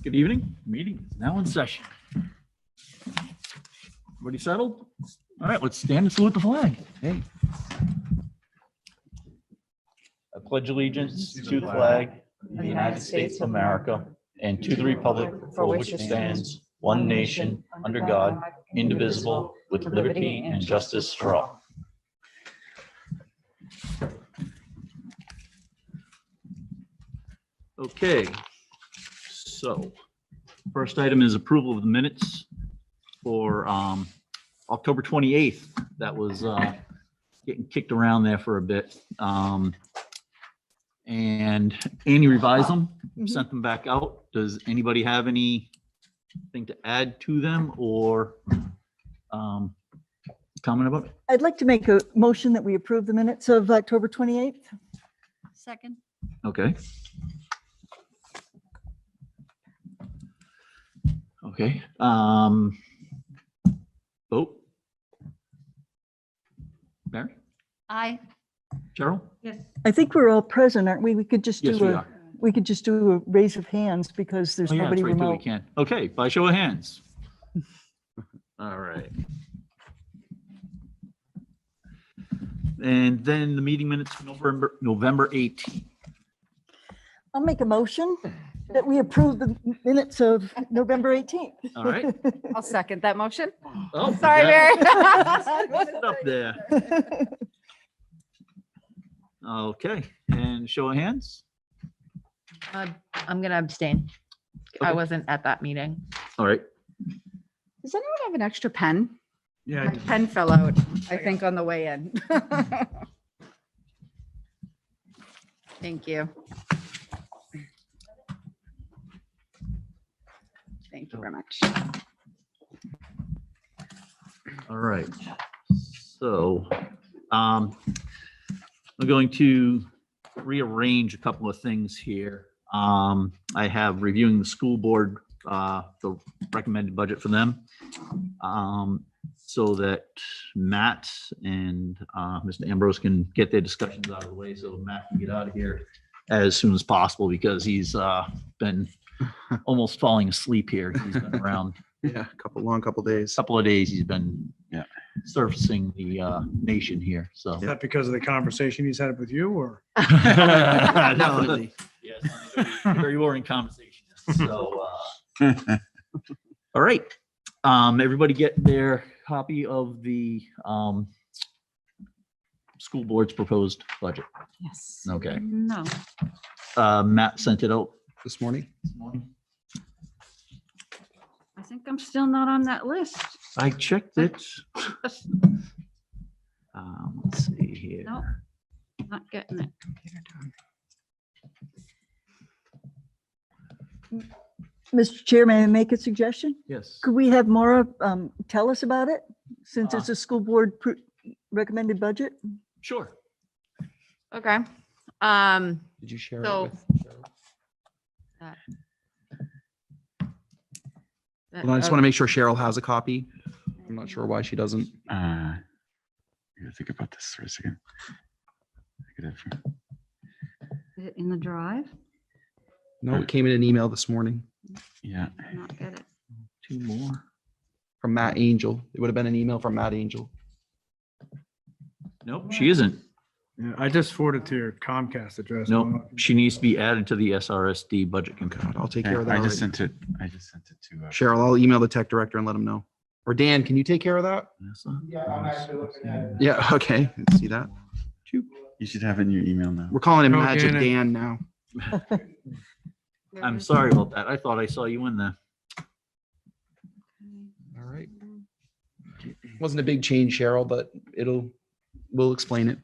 Good evening. Meeting is now in session. Everybody settled? All right, let's stand and salute the flag. Hey. I pledge allegiance to the flag of the United States of America and to the republic for which it stands, one nation, under God, indivisible, with liberty and justice for all. Okay, so first item is approval of the minutes for October 28th. That was getting kicked around there for a bit. And Annie revised them, sent them back out. Does anybody have anything to add to them or comment about it? I'd like to make a motion that we approve the minutes of October 28th. Second. Okay. Okay. Vote. Mary? Aye. Cheryl? Yes. I think we're all present, aren't we? We could just Yes, do we a, are. we could just do a raise of hands because there's Oh, yeah, nobody that's right, too, we remote. can. Okay, by show of hands. All right. And then the meeting minutes for November 18th. I'll make a motion that we approve the minutes of November 18th. All right. I'll second that motion. Oh, Sorry, Mary. Up there. Okay, and show of hands. I'm gonna abstain. I Okay. wasn't at that meeting. All right. Does anyone have an extra pen? Yeah, My pen fell out, I think, on the way in. Thank you. Thank you very much. All right. So I'm going to rearrange a couple of things here. I have reviewing the school board, the recommended budget for them. So that Matt and Mr. Ambrose can get their discussions out of the way. So Matt can get out of here as soon as possible because he's been almost falling asleep here. He's been around yeah, couple days. couple of days. He's been surfacing the nation here. So Is that because of the conversation he's had with you or? definitely, yes, very boring conversation. So, all right, everybody get their copy of the school board's proposed budget. Yes. Okay, No. Matt sent it out This morning. this morning. I think I'm still not on that list. I checked it. Let's see here. Nope. Not getting it. Mr. Chair, may I make a suggestion? Yes. Could we have Maura tell us about it since it's a school board recommended budget? Sure. Okay. Did you share So- it with? that- Hold on, I just want to make sure Cheryl has a copy. I'm not sure why she doesn't. I gotta think about this for a second. Is it in the drive? No, it came in an email this morning Yeah, Not get it. Two more. from Matt Angel. It would have been an email from Matt Angel. Nope, she isn't. Yeah, I just forwarded to your Comcast address. Nope, she needs to be added to the SRSD budget. God, I'll take okay, care of that. I just already. sent it. I just sent it to. Cheryl, I'll email the tech director and let him know. Or Dan, can you take care of that? Yeah, okay. See that? You should have it in your email now. We're calling him Okay, Magic then. Dan now. I'm sorry about that. I thought I saw you in there. All right. Wasn't a big change, Cheryl, but we'll explain it.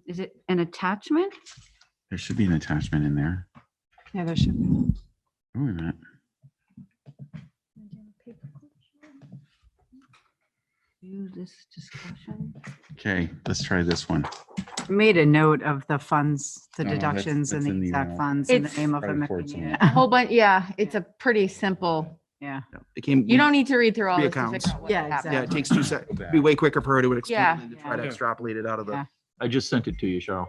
Is it an attachment? There should be an attachment in there. Yeah, there should be. Oh, wait a minute. Use this discussion. Okay, let's try this one. Made a note of the funds, the No, no, that's- deductions and that's the in the exact email. funds and the It's- name of them. Credit reports and- A whole bunch, yeah, it's a pretty simple, Yeah, It came. you don't need to read through all Three this to accounts. figure out what Yeah, happened. Yeah, it takes 2 seconds. Go It'd back. be way quicker for her to explain Yeah. than to try to Yeah. extrapolate it out of the. Yeah. I just sent it to you, Cheryl.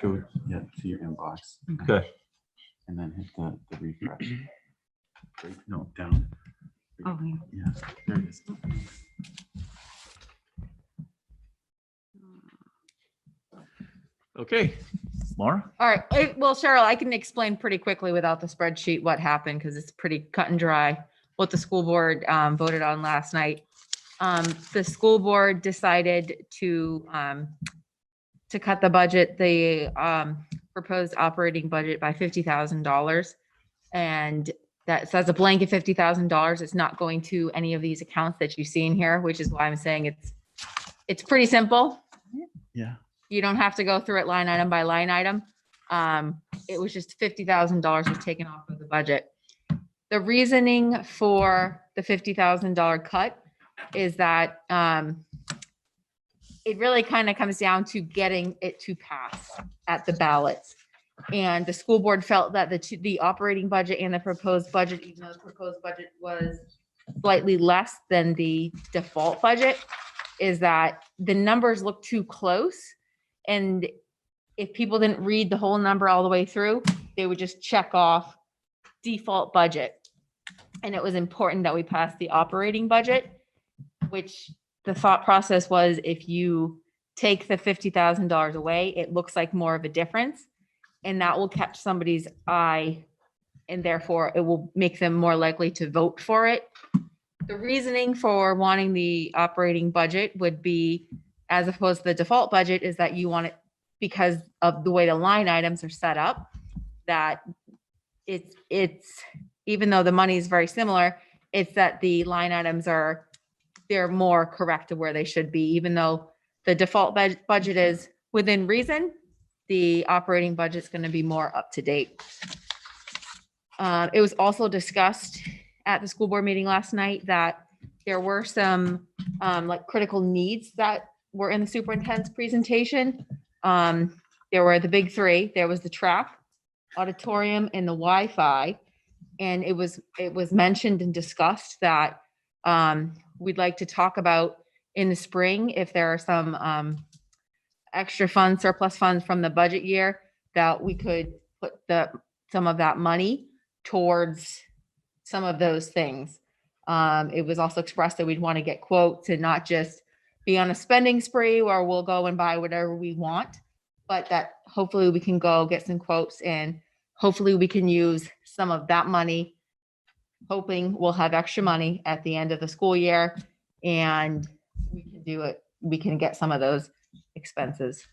Go, yeah, to your inbox. Okay. And then hit the refresh. Right, no, down. Oh, yeah. Yeah, there it is. Okay. Laura? All right. Well, Cheryl, I can explain pretty quickly without the spreadsheet what happened because it's pretty cut and dry what the school board voted on last night. The school board decided to cut the budget, the proposed operating budget by $50,000. And that's a blanket $50,000. It's not going to any of these accounts that you see in here, which is why I'm saying it's pretty simple. Yeah. You don't have to go through it line item by line item. It was just $50,000 was taken off of the budget. The reasoning for the $50,000 cut is that it really kind of comes down to getting it to pass at the ballots. And the school board felt that the operating budget and the proposed budget, even though the proposed budget was slightly less than the default budget, is that the numbers look too close. And if people didn't read the whole number all the way through, they would just check off default budget. And it was important that we pass the operating budget, which the thought process was if you take the $50,000 away, it looks like more of a difference. And that will catch somebody's eye, and therefore it will make them more likely to vote for it. The reasoning for wanting the operating budget would be, as opposed to the default budget, is that you want it because of the way the line items are set up, that it's even though the money is very similar, it's that the line items they're more correct to where they should be, even though the default budget is within reason. The operating budget is going to be more up to date. It was also discussed at the school board meeting last night that there were some like critical needs that were in the superintendent's presentation. There were the big three. There was the track, auditorium, and the Wi-Fi. And it was mentioned and discussed that we'd like to talk about in the spring if there are some extra funds, surplus funds from the budget year, that we could put some of that money towards some of those things. It was also expressed that we'd want to get quotes and not just be on a spending spree where we'll go and buy whatever we want, but that hopefully we can go get some quotes and hopefully we can use some of that money, hoping we'll have extra money at the end of the school year and we can do it. We can get some of those expenses.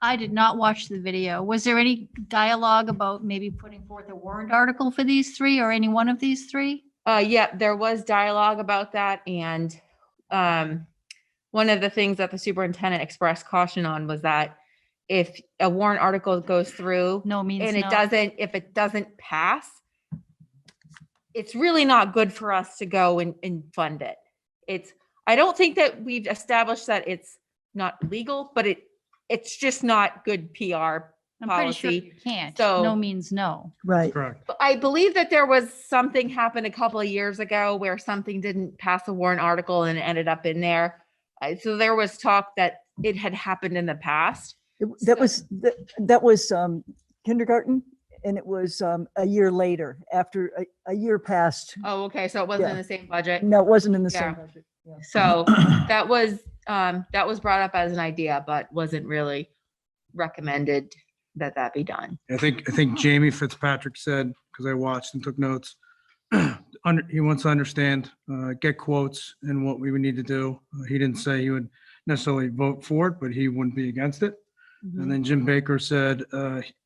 I did not watch the video. Was there any dialogue about maybe putting forth a warrant article for these three or any one of these three? Yeah, there was dialogue about that. And one of the things that the superintendent expressed caution on was that if a warrant article goes through No means and no. if it doesn't pass, it's really not good for us to go and fund it. I don't think that we've established that it's not legal, but it's just not good PR I'm pretty sure policy. you can't. So- No means no. Right. Correct. But I believe that there was something happened a couple of years ago where something didn't pass a warrant article and it ended up in there. So there was talk that it had happened in the past. That was kindergarten, and it was a year later, after a year passed. Oh, okay. So it wasn't in the same budget. No, it wasn't in the Yeah. same budget. Yeah. So that was brought up as an idea, but wasn't really recommended that be done. I think Jamie Fitzpatrick said, because I watched and took notes, he wants to understand, get quotes and what we would need to do. He didn't say he would necessarily vote for it, but he wouldn't be against it. And then Jim Baker said,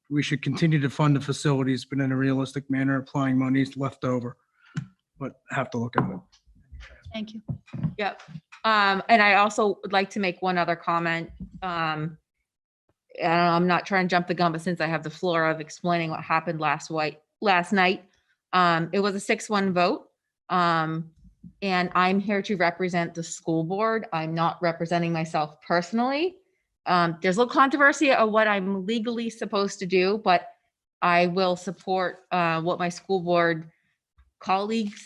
we should continue to fund the facilities, but in a realistic manner, applying monies left over. But have to look at it. Thank you. Yep. And I also would like to make one other comment. And I'm not trying to jump the gun, but since I have the floor of explaining what happened last night, it was a 6-1 vote. And I'm here to represent the school board. I'm not representing myself personally. There's a little controversy of what I'm legally supposed to do, but I will support what my school board colleagues.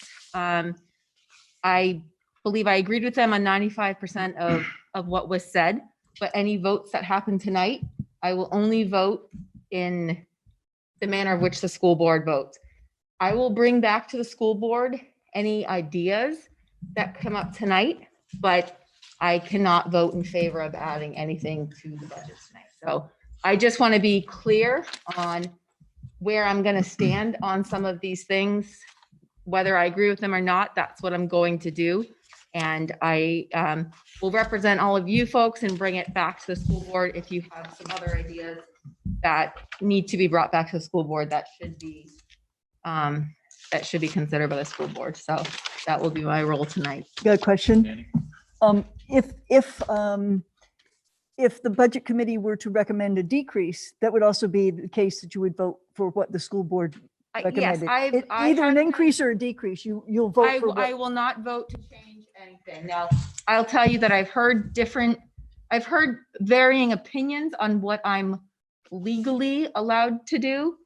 I believe I agreed with them on 95% of what was said. but any votes that happen tonight, I will only vote in the manner of which the school board votes. I will bring back to the school board any ideas that come up tonight, but I cannot vote in favor of adding anything to the budget tonight. So I just want to be clear on where I'm going to stand on some of these things, whether I agree with them or not. That's what I'm going to do. And I will represent all of you folks and bring it back to the school board if you have some other ideas that need to be brought back to the school board that should be considered by the school board. So that will be my role tonight. Got a question? If the budget committee were to recommend a decrease, that would also be the case that you would vote for what the school board Yes, recommended. I Either an have- increase or a decrease, you'll vote for I what. will not vote to change anything. Now, I'll tell you that I've heard varying opinions on what I'm legally allowed to do.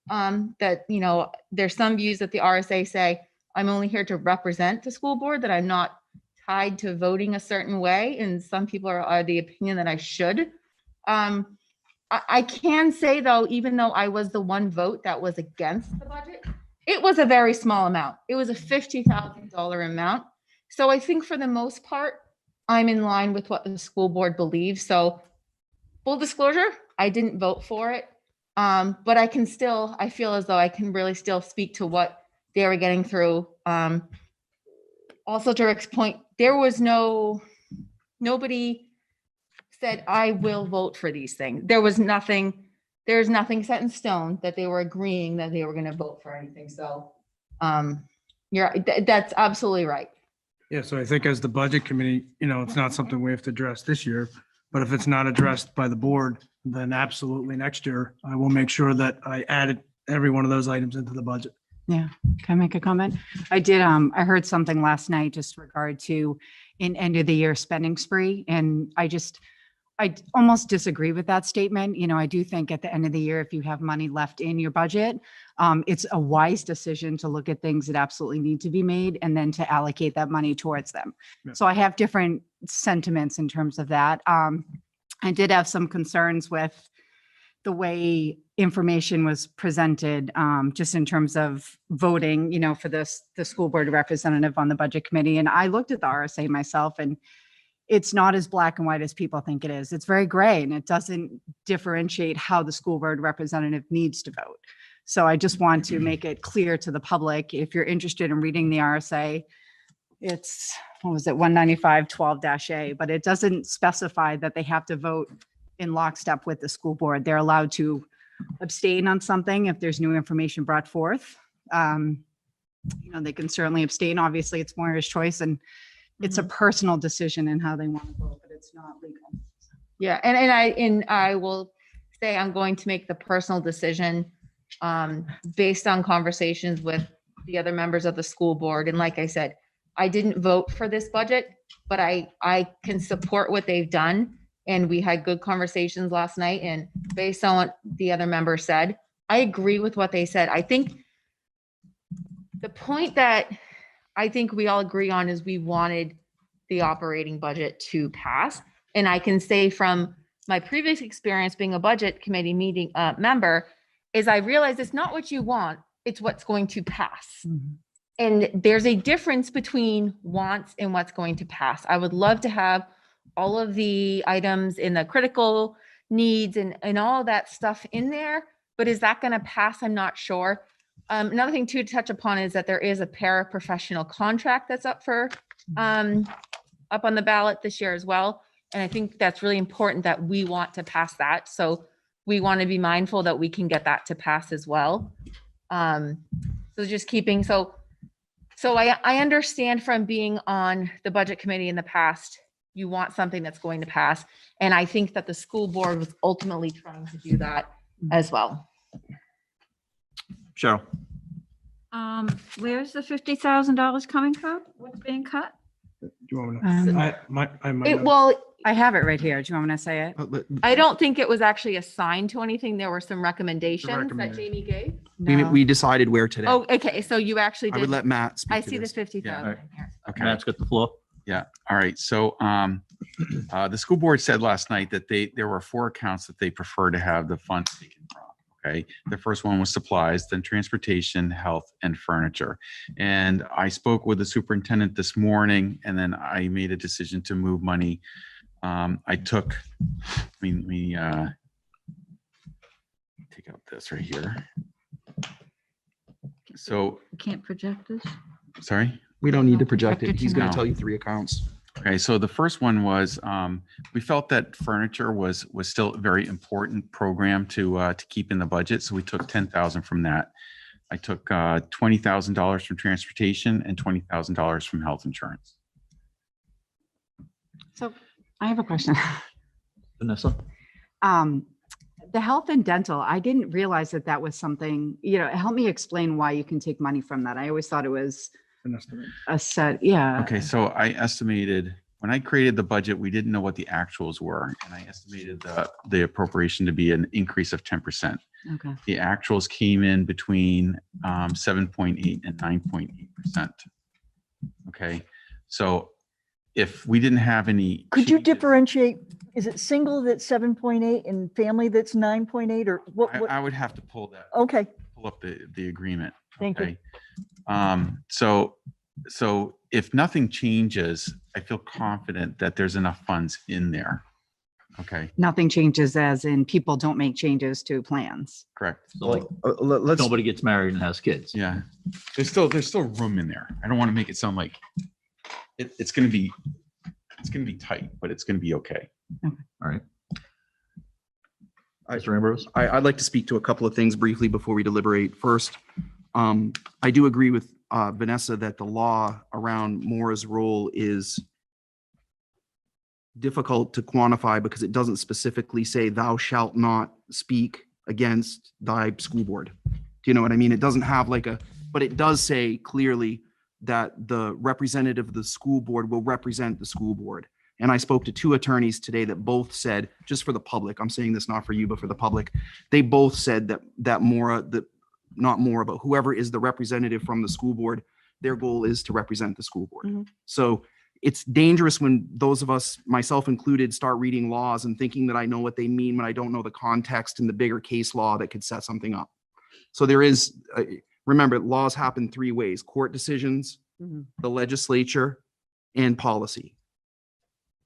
That, you know, there's some views that the RSA say, I'm only here to represent the school board, that I'm not tied to voting a certain way. And some people are the opinion that I should. I can say though, even though I was the one vote that was against the budget, it was a very small amount. It was a $50,000 amount. So I think for the most part, I'm in line with what the school board believes. So full disclosure, I didn't vote for it. But I feel as though I can really still speak to what they were getting through. Also to Rick's point, there was nobody said, I will vote for these things. There's nothing set in stone that they were agreeing that they were going to vote for anything. So that's absolutely right. Yeah, so I think as the budget committee, it's not something we have to address this year, but if it's not addressed by the board, then absolutely next year, I will make sure that I added every one of those items into the budget. Yeah, can I make a comment? I did, I heard something last night just regard to an end of the year spending spree. And I almost disagree with that statement. I do think at the end of the year, if you have money left in your budget, it's a wise decision to look at things that absolutely need to be made and then to allocate that money towards them. Yeah. So I have different sentiments in terms of that. I did have some concerns with the way information was presented, just in terms of voting, for the school board representative on the budget committee. And I looked at the RSA myself, and it's not as black and white as people think it is. It's very gray, and it doesn't differentiate how the school board representative needs to vote. So I just want to make it clear to the public, if you're interested in reading the RSA, it's, 195-12-A, but it doesn't specify that they have to vote in lockstep with the school board. They're allowed to abstain on something if there's new information brought forth. They can certainly abstain. Obviously, it's Moira's choice, and it's a personal decision in how they want to vote, but it's not legal. Yeah, and I will say I'm going to make the personal decision based on conversations with the other members of the school board. And like I said, I didn't vote for this budget, but I can support what they've done. And we had good conversations last night, and based on what the other member said, I agree with what they said. I think the point that I think we all agree on is we wanted the operating budget to pass. And I can say from my previous experience being a budget committee meeting member is I realized it's not what you want, it's what's going to pass. Mhm. And there's a difference between wants and what's going to pass. I would love to have all of the items in the critical needs and all that stuff in there, but is that going to pass? I'm not sure. Another thing to touch upon is that there is a paraprofessional contract that's up on the ballot this year as well. And I think that's really important that we want to pass that. So we want to be mindful that we can get that to pass as well. So just keeping, so I understand from being on the budget committee in the past, you want something that's going to pass. And I think that the school board was ultimately trying to do that as well. Cheryl. Where's the $50,000 coming from? What's being cut? Do you want me to? I might It, not- well, I have it right here. Do you want me to say it? I don't think it was actually assigned to anything. There were some recommendations that recommendation. Jamie gave. No. We decided where today. Oh, okay. So you actually I would did. let Matt speak I to see the this. 50,000 Yeah. here. Okay. Matt's got the floor. Yeah, all right, so The school board said last night that there were 4 accounts that they prefer to have the funds taken from. Okay, the first one was supplies, then transportation, health, and furniture. And I spoke with the superintendent this morning, and then I made a decision to move money. I took, let me take out this right here. So, Can't project this? sorry. We don't need to project Project it. it He's going tonight. to tell you 3 accounts. Okay, so the first one was, we felt that furniture was still a very important program to keep in the budget, so we took 10,000 from that. I took $20,000 from transportation and $20,000 from health insurance. So I have a question. Vanessa? The health and dental, I didn't realize that that was something, help me explain why you can take money from that. I always thought it was An estimate. a set, yeah. Okay, so I estimated, when I created the budget, we didn't know what the actuals were, and I estimated the appropriation to be an increase of 10%. Okay. The actuals came in between 7.8 and 9.8%. Okay, so if we didn't have any. Could you changes- differentiate, is it single that's 7.8 and family that's 9.8 or what? I would have to pull Okay, up the agreement. thank you. Okay. So if nothing changes, I feel confident that there's enough funds in there. Okay, Nothing changes as in people don't make changes to plans. correct. So like, Let's, nobody gets married and has kids. Yeah, there's still room in there. I don't want to make it sound like it's going to be tight, but it's going to be okay. All right. I- Mr. Ambrose? I'd like to speak to a couple of things briefly before we deliberate. First, I do agree with Vanessa that the law around Mora's role is difficult to quantify because it doesn't specifically say thou shalt not speak against thy school board. Do you know what I mean? It doesn't have but it does say clearly that the representative of the school board will represent the school board. And I spoke to 2 attorneys today that both said, just for the public, I'm saying this not for you, but for the public, they both said that not Mora, but whoever is the representative from the school board, their goal is to represent the school board. Mhm. So it's dangerous when those of us, myself included, start reading laws and thinking that I know what they mean when I don't know the context and the bigger case law that could set something up. So there is, remember, laws happen 3 ways: court decisions, Mhm. the legislature, and policy.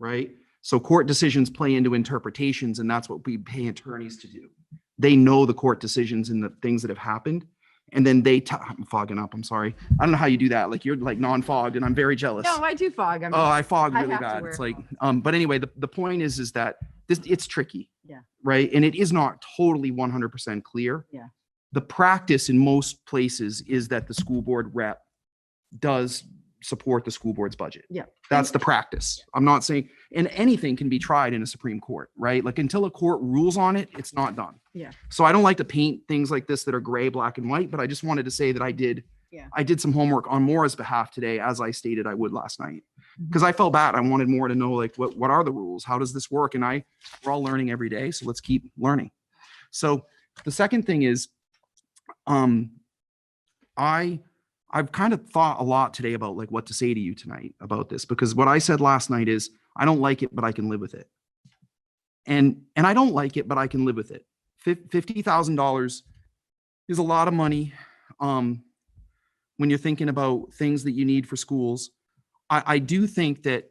Right? So court decisions play into interpretations, and that's what we pay attorneys to do. They know the court decisions and the things that have happened. And then I'm fogging up. I'm sorry. I don't know how you do that. Like you're like non-fogged and I'm very jealous. No, I do fog. Oh, I fog I really have to bad. wear It's a like, fog. but anyway, the point is that it's tricky. Yeah. Right. And it is not totally 100% clear. Yeah. The practice in most places is that the school board rep does support the school board's budget. Yeah. That's the practice. I'm not saying, and anything can be tried in a Supreme Court, right? Like until a court rules on it, it's not done. Yeah. So I don't like to paint things like this that are gray, black and white, but I just wanted to say that I did some homework on Mora's behalf today, as I stated I would last night, because I felt bad. I wanted more to know, like, what are the rules? How does this work? And we're all learning every day. So let's keep learning. So the second thing is, I've kind of thought a lot today about like what to say to you tonight about this, because what I said last night is I don't like it, but I can live with it. And I don't like it, but I can live with it. $50,000 is a lot of money. When you're thinking about things that you need for schools, I do think that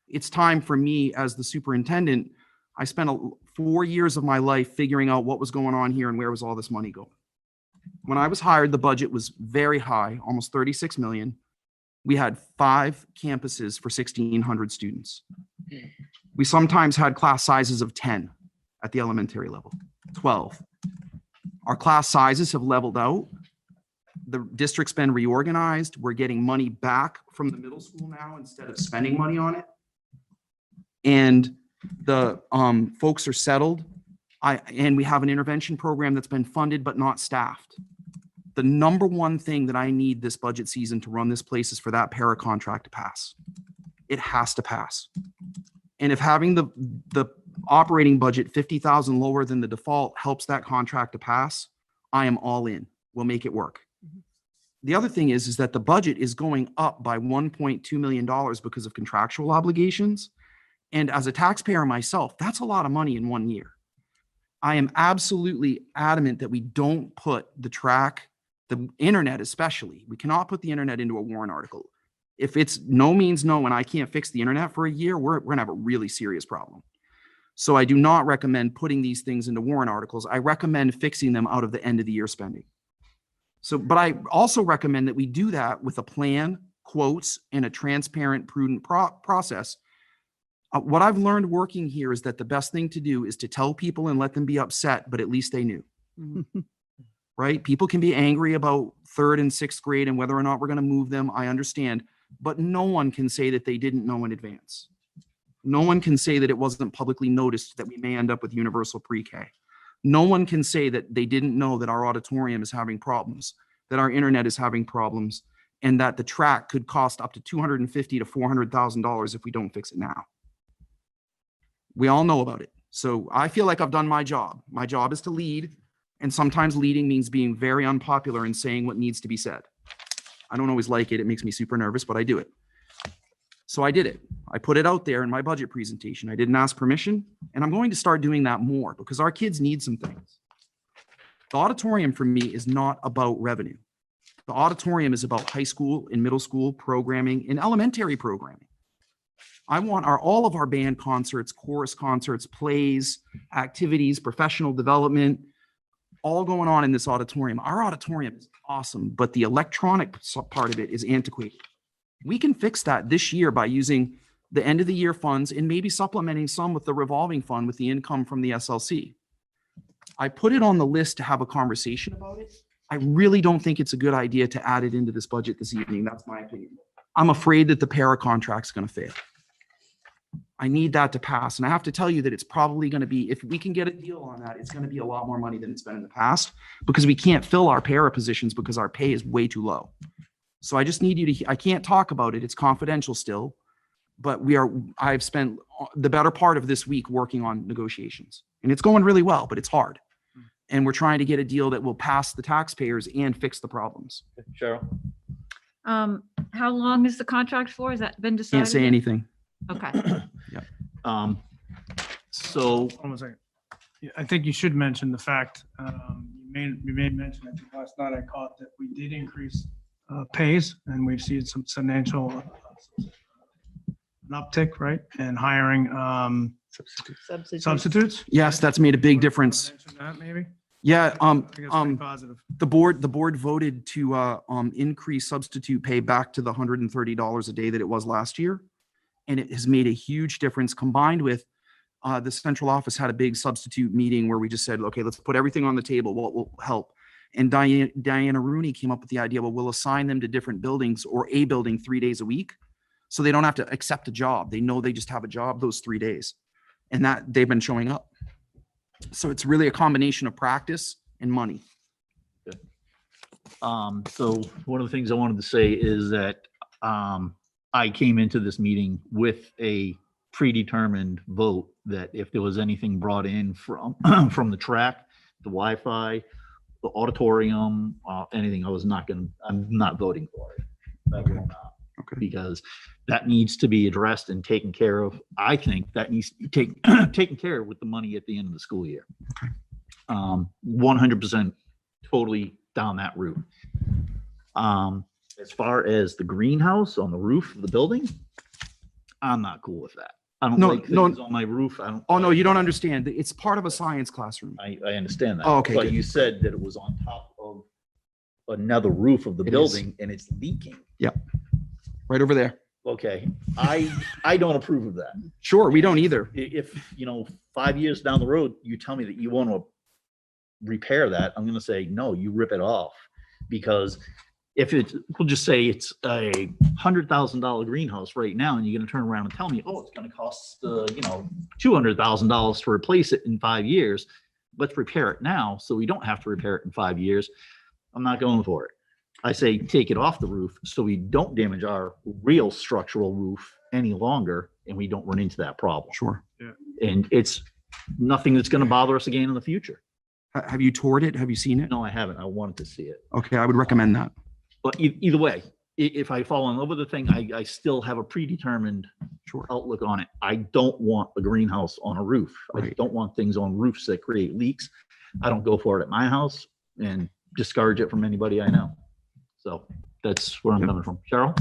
it's time for me as the superintendent. I spent 4 years of my life figuring out what was going on here and where was all this money going. When I was hired, the budget was very high, almost 36 million. We had 5 campuses for 1,600 students. We sometimes had class sizes of 10 at the elementary level, 12. Our class sizes have leveled out. The district's been reorganized. We're getting money back from the middle school now instead of spending money on it. And the folks are settled. And we have an intervention program that's been funded but not staffed. The number one thing that I need this budget season to run this place is for that para contract to pass. It has to pass. And if having the operating budget 50,000 lower than the default helps that contract to pass, I am all in. We'll make it work. the other thing is that the budget is going up by $1.2 million because of contractual obligations. And as a taxpayer myself, that's a lot of money in 1 year. I am absolutely adamant that we don't put the internet especially, we cannot put the internet into a warrant article. If it's no means no and I can't fix the internet for a year, we're gonna have a really serious problem. So I do not recommend putting these things into warrant articles. I recommend fixing them out of the end of the year spending. So, but I also recommend that we do that with a plan, quotes, and a transparent, prudent process. What I've learned working here is that the best thing to do is to tell people and let them be upset, but at least they knew. Right? People can be angry about 3rd and 6th grade and whether or not we're going to move them. I understand, but no one can say that they didn't know in advance. No one can say that it wasn't publicly noticed that we may end up with universal pre-K. No one can say that they didn't know that our auditorium is having problems, that our internet is having problems, and that the track could cost up to $250,000 to $400,000 if we don't fix it now. We all know about it. So I feel like I've done my job. My job is to lead, and sometimes leading means being very unpopular and saying what needs to be said. I don't always like it. It makes me super nervous, but I do it. So I did it. I put it out there in my budget presentation. I didn't ask permission, and I'm going to start doing that more because our kids need some things. The auditorium for me is not about revenue. The auditorium is about high school and middle school programming and elementary programming. I want all of our band concerts, chorus concerts, plays, activities, professional development, all going on in this auditorium. Our auditorium is awesome, but the electronic part of it is antiquated. We can fix that this year by using the end of the year funds and maybe supplementing some with the revolving fund with the income from the SLC. I put it on the list to have a conversation about it. I really don't think it's a good idea to add it into this budget this evening. That's my opinion. I'm afraid that the para contract's going to fail. I need that to pass. And I have to tell you that it's probably going to be, if we can get a deal on that, it's going to be a lot more money than it's been in the past because we can't fill our para positions because our pay is way too low. So I just need you to, I can't talk about it. It's confidential still, but I've spent the better part of this week working on negotiations and it's going really well, but it's hard. And we're trying to get a deal that will pass the taxpayers and fix the problems. Cheryl? How long is the contract for? Has that been decided? Can't say yet? anything. Okay. So Hold on a second. Yeah, I think you should mention the fact, you made mention, I think last night I caught that we did increase pays and we've seen some financial an uptick, right? And hiring substitutes. Yes, that's made a big difference. Mention that maybe? Yeah, I think it's pretty positive. the board voted to increase substitute pay back to the $130 a day that it was last year. And it has made a huge difference combined with the central office had a big substitute meeting where we just said, okay, let's put everything on the table. What will help? And Diana Rooney came up with the idea, well, we'll assign them to different buildings or a building 3 days a week. So they don't have to accept a job. They know they just have a job those 3 days and that they've been showing up. So it's really a combination of practice and money. So one of the things I wanted to say is that I came into this meeting with a predetermined vote that if there was anything brought in from from the track, the Wi-Fi, the auditorium, anything, I'm not voting for it. I will not. Okay. Because that needs to be addressed and taken care of. I think that needs to be taken care of with the money at the end of the school year. 100% totally down that route. As far as the greenhouse on the roof of the building, I'm not cool with that. I don't like things on my roof. I don't. Oh, no, you don't understand. It's part of a science classroom. I understand that. Oh, okay, But good. you said that it was on top of another roof of the It is. building and it's leaking. Right over there. Okay, I don't approve of that. Sure, we don't either. If 5 years down the road, you tell me that you want to repair that, I'm going to say, no, you rip it off. Because if we'll just say it's a $100,000 greenhouse right now, and you're going to turn around and tell me, oh, it's going to cost, $200,000 to replace it in 5 years. Let's repair it now so we don't have to repair it in 5 years. I'm not going for it. I say take it off the roof so we don't damage our real structural roof any longer and we don't run into that problem. Sure. And it's nothing that's going to bother us again in the future. Have you toured it? Have you seen it? No, I haven't. I wanted to see it. Okay, I would recommend that. But either way, if I fall in love with the thing, I still have a predetermined Sure. outlook on it. I don't want a greenhouse on a roof. I Right. don't want things on roofs that create leaks. I don't go for it at my house and discourage it from anybody I know. So that's where I'm Yep. coming from. Cheryl?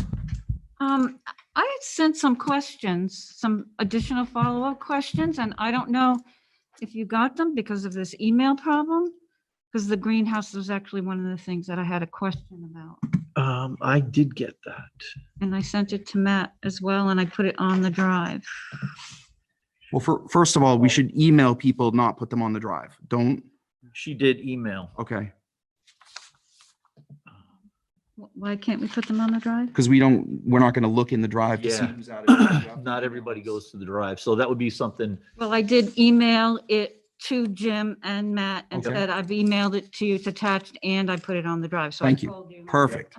I had sent some questions, some additional follow-up questions, and I don't know if you got them because of this email problem. Because the greenhouse was actually one of the things that I had a question about. I did get that. And I sent it to Matt as well, and I put it on the drive. Well, first of all, we should email people, not put them on the drive. Don't, She did email. okay. Why can't we put them on the drive? Because we're not going to look in the drive to see Yeah. who's added. We have to Not email everybody us. goes to the drive. So that would be something. Well, I did email it to Jim and Matt and Okay. said, I've emailed it to you, it's attached, and I put it on the drive. So I Thank you. told you. Perfect.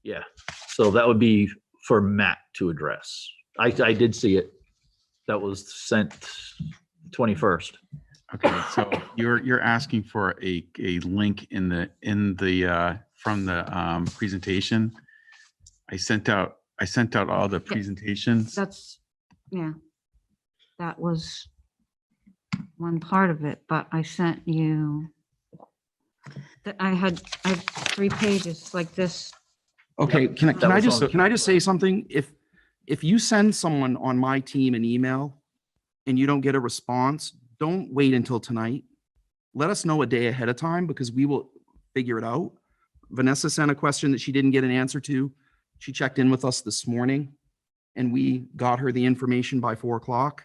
Yeah, so that would be for Matt to address. I did see it. That was sent 21st. Okay, so you're asking for a link in the from the presentation. I sent out all the presentations. That's, yeah. That was one part of it, but I sent you that I have 3 pages like this. Okay, Yep, can that I was just, on- can I just say something? If you send someone on my team an email and you don't get a response, don't wait until tonight. Let us know a day ahead of time because we will figure it out. Vanessa sent a question that she didn't get an answer to. She checked in with us this morning and we got her the information by 4:00.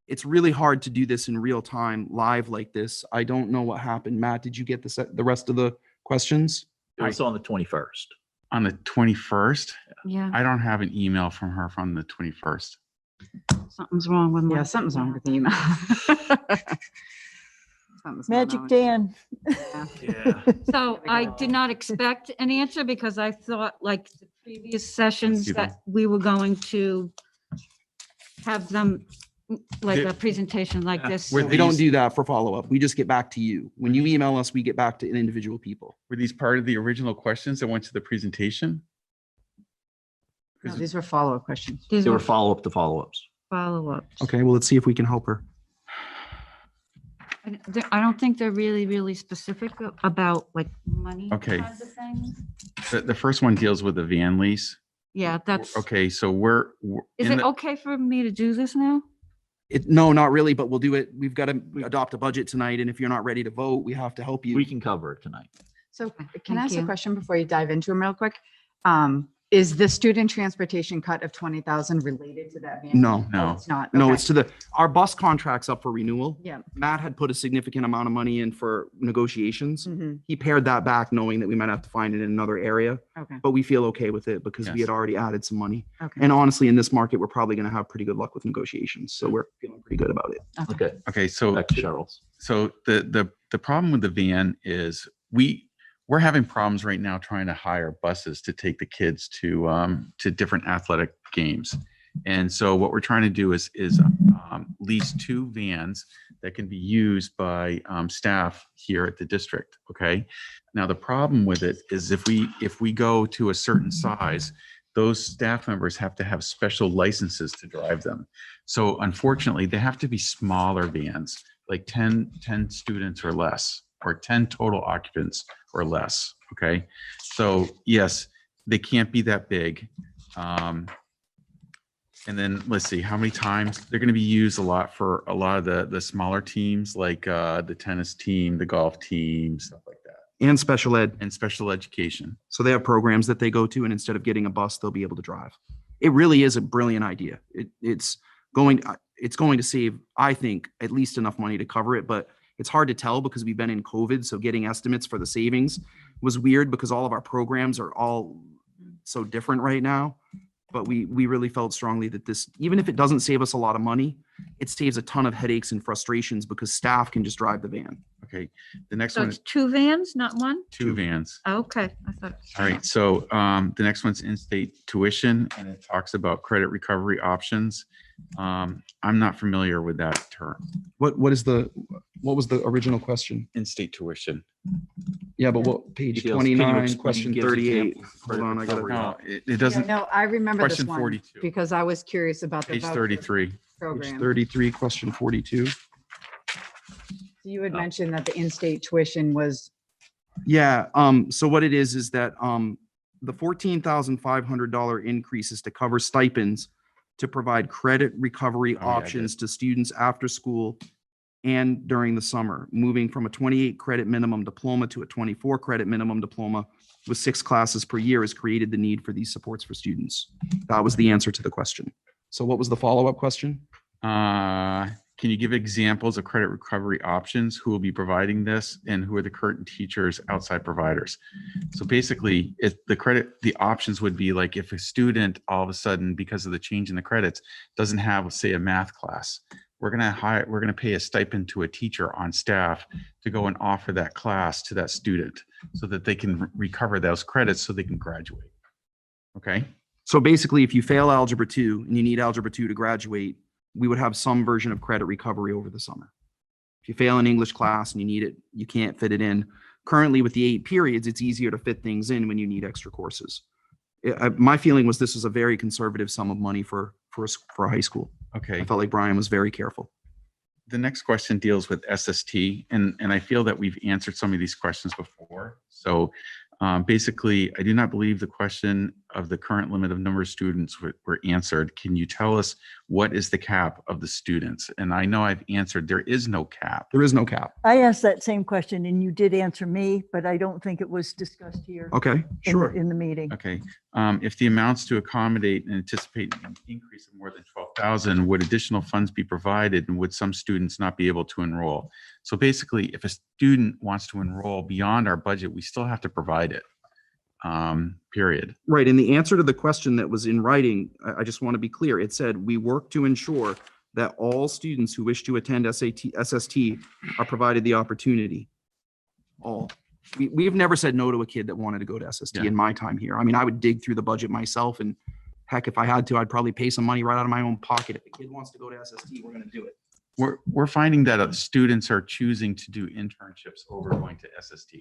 It's really hard to do this in real time, live like this. I don't know what happened. Matt, did you get the rest of the questions? It was on the 21st. On the 21st, Yeah, I don't have an email from her from the 21st. something's wrong with my. Yeah, something's wrong with the email. Something's going Magic on. Dan. Yeah. So I did not expect an answer because I thought like the previous sessions see them. that we were going to have them like a presentation like this. Were We don't these- do that for follow-up. We just get back to you. When you email us, we get back to individual people. Were these part of the original questions that went to the presentation? No, these were follow-up questions. These They were were follow-up to follow-ups. follow-ups. Okay, well, let's see if we can help her. I don't think they're really specific about like money. Okay. kinds of things. The first one deals with the van lease. Yeah, that's, Okay, so we're is in it the- okay for me to do this now? No, not really, but we'll do it. We've got to adopt a budget tonight, and if you're not ready to vote, we have to help you. We can cover it tonight. So can Thank I ask a you. question before you dive into them real quick? Is the student transportation cut of 20,000 related to that? van? No, No. It's not. no, Okay. it's our bus contract's up for renewal. Yeah. Matt had put a significant amount of money in for negotiations. Mhm. He pared that back knowing that we might have to find it in another area, Okay. but we feel okay with it because we Yes. had already added some money. Okay. And honestly, in this market, we're probably going to have pretty good luck with negotiations. So we're feeling pretty good about it. Okay, Okay, so back to Cheryl's. so the problem with the van is we're having problems right now trying to hire buses to take the kids to different athletic games. And so what we're trying to do is lease 2 vans that can be used by staff here at the district. Okay. Now the problem with it is if we go to a certain size, those staff members have to have special licenses to drive them. So unfortunately, they have to be smaller vans, like 10 students or less, or 10 total occupants or less. Okay. So yes, they can't be that big. And then let's see how many times they're going to be used a lot for a lot of the smaller teams, like the tennis team, the golf team, stuff like that, And special ed. and special education. So they have programs that they go to, and instead of getting a bus, they'll be able to drive. It really is a brilliant idea. It's going to save, I think, at least enough money to cover it, but it's hard to tell because we've been in COVID. So getting estimates for the savings was weird because all of our programs are all so different right now. But we really felt strongly that this, even if it doesn't save us a lot of money, it saves a ton of headaches and frustrations because staff can just drive the van. Okay. The next So one it's is 2 vans, not 1? 2 vans. Okay, I thought. All right, so the next one's in-state tuition, and it talks about credit recovery options. I'm not familiar with that term, What was the original question? in-state tuition. Yeah, but what, page Details. Can you 29, explain- question give us 38. examples of Hold credit on, I gotta, recovery? No, it Yeah, doesn't, no, I remember this question one 42. because I was curious about the page voucher 33. page program. 33, question 42. You had mentioned that the in-state tuition was, Yeah, so what it is that, the $14,500 increase is to cover stipends to provide credit recovery Oh, yeah, I did. options to students after school and during the summer, moving from a 28 credit minimum diploma to a 24 credit minimum diploma with 6 classes per year has created the need for these supports for students. That was the answer to the question. So what was the follow-up question? Can you give examples of credit recovery options? Who will be providing this and who are the current teachers, outside providers? So basically, the options would be like if a student all of a sudden, because of the change in the credits, doesn't have, say, a math class, we're going to pay a stipend to a teacher on staff to go and offer that class to that student so that they can recover those credits so they can graduate. Okay. So basically, if you fail Algebra 2 and you need Algebra 2 to graduate, we would have some version of credit recovery over the summer. If you fail an English class and you need it, you can't fit it in. Currently, with the 8 periods, it's easier to fit things in when you need extra courses. My feeling was this was a very conservative sum of money for a high school. Okay. I felt like Brian was very careful. The next question deals with SST, and I feel that we've answered some of these questions before. So basically, I do not believe the question of the current limit of number of students were answered. Can you tell us what is the cap of the students? And I know I've answered, there is no cap. There is no cap. I asked that same question and you did answer me, but I don't think it was discussed here Okay, in the- sure. in the meeting. Okay. If the amounts to accommodate and anticipate an increase of more than 12,000, would additional funds be provided and would some students not be able to enroll? So basically, if a student wants to enroll beyond our budget, we still have to provide it, period. Right. And the answer to the question that was in writing, I just want to be clear. It said, we work to ensure that all students who wish to attend SST are provided the opportunity. All. We've never said no to a kid that wanted to go to SST Yeah. in my time here. I mean, I would dig through the budget myself, and heck, if I had to, I'd probably pay some money right out of my own pocket. If a kid wants to go to SST, we're going to do it. We're finding that students are choosing to do internships over going to SST.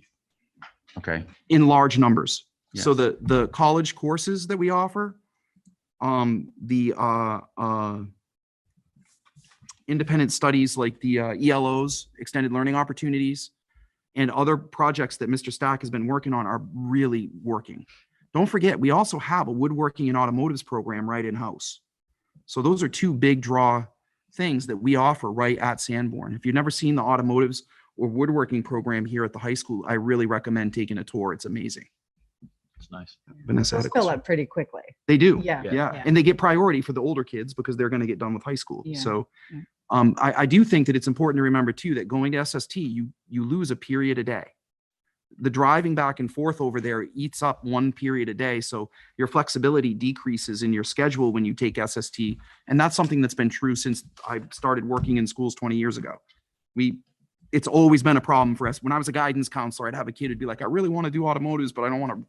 Okay. In large numbers. So Yes. the college courses that we offer, the independent studies like the ELOs, extended learning opportunities, and other projects that Mr. Stack has been working on are really working. Don't forget, we also have a woodworking and automotives program right in-house. So those are 2 big draw things that we offer right at Sanborn. If you've never seen the automotives or woodworking program here at the high school, I really recommend taking a tour. It's amazing. It's nice. Vanessa had those a fill question. up pretty quickly. They do. Yeah. Yeah. And they get priority for the older kids because they're going to get done with high school. Yeah, So yeah. I do think that it's important to remember too, that going to SST, you lose a period a day. The driving back and forth over there eats up 1 period a day. So your flexibility decreases in your schedule when you take SST. And that's something that's been true since I started working in schools 20 years ago. It's always been a problem for us. When I was a guidance counselor, I'd have a kid who'd be like, I really want to do automotives, but I don't want to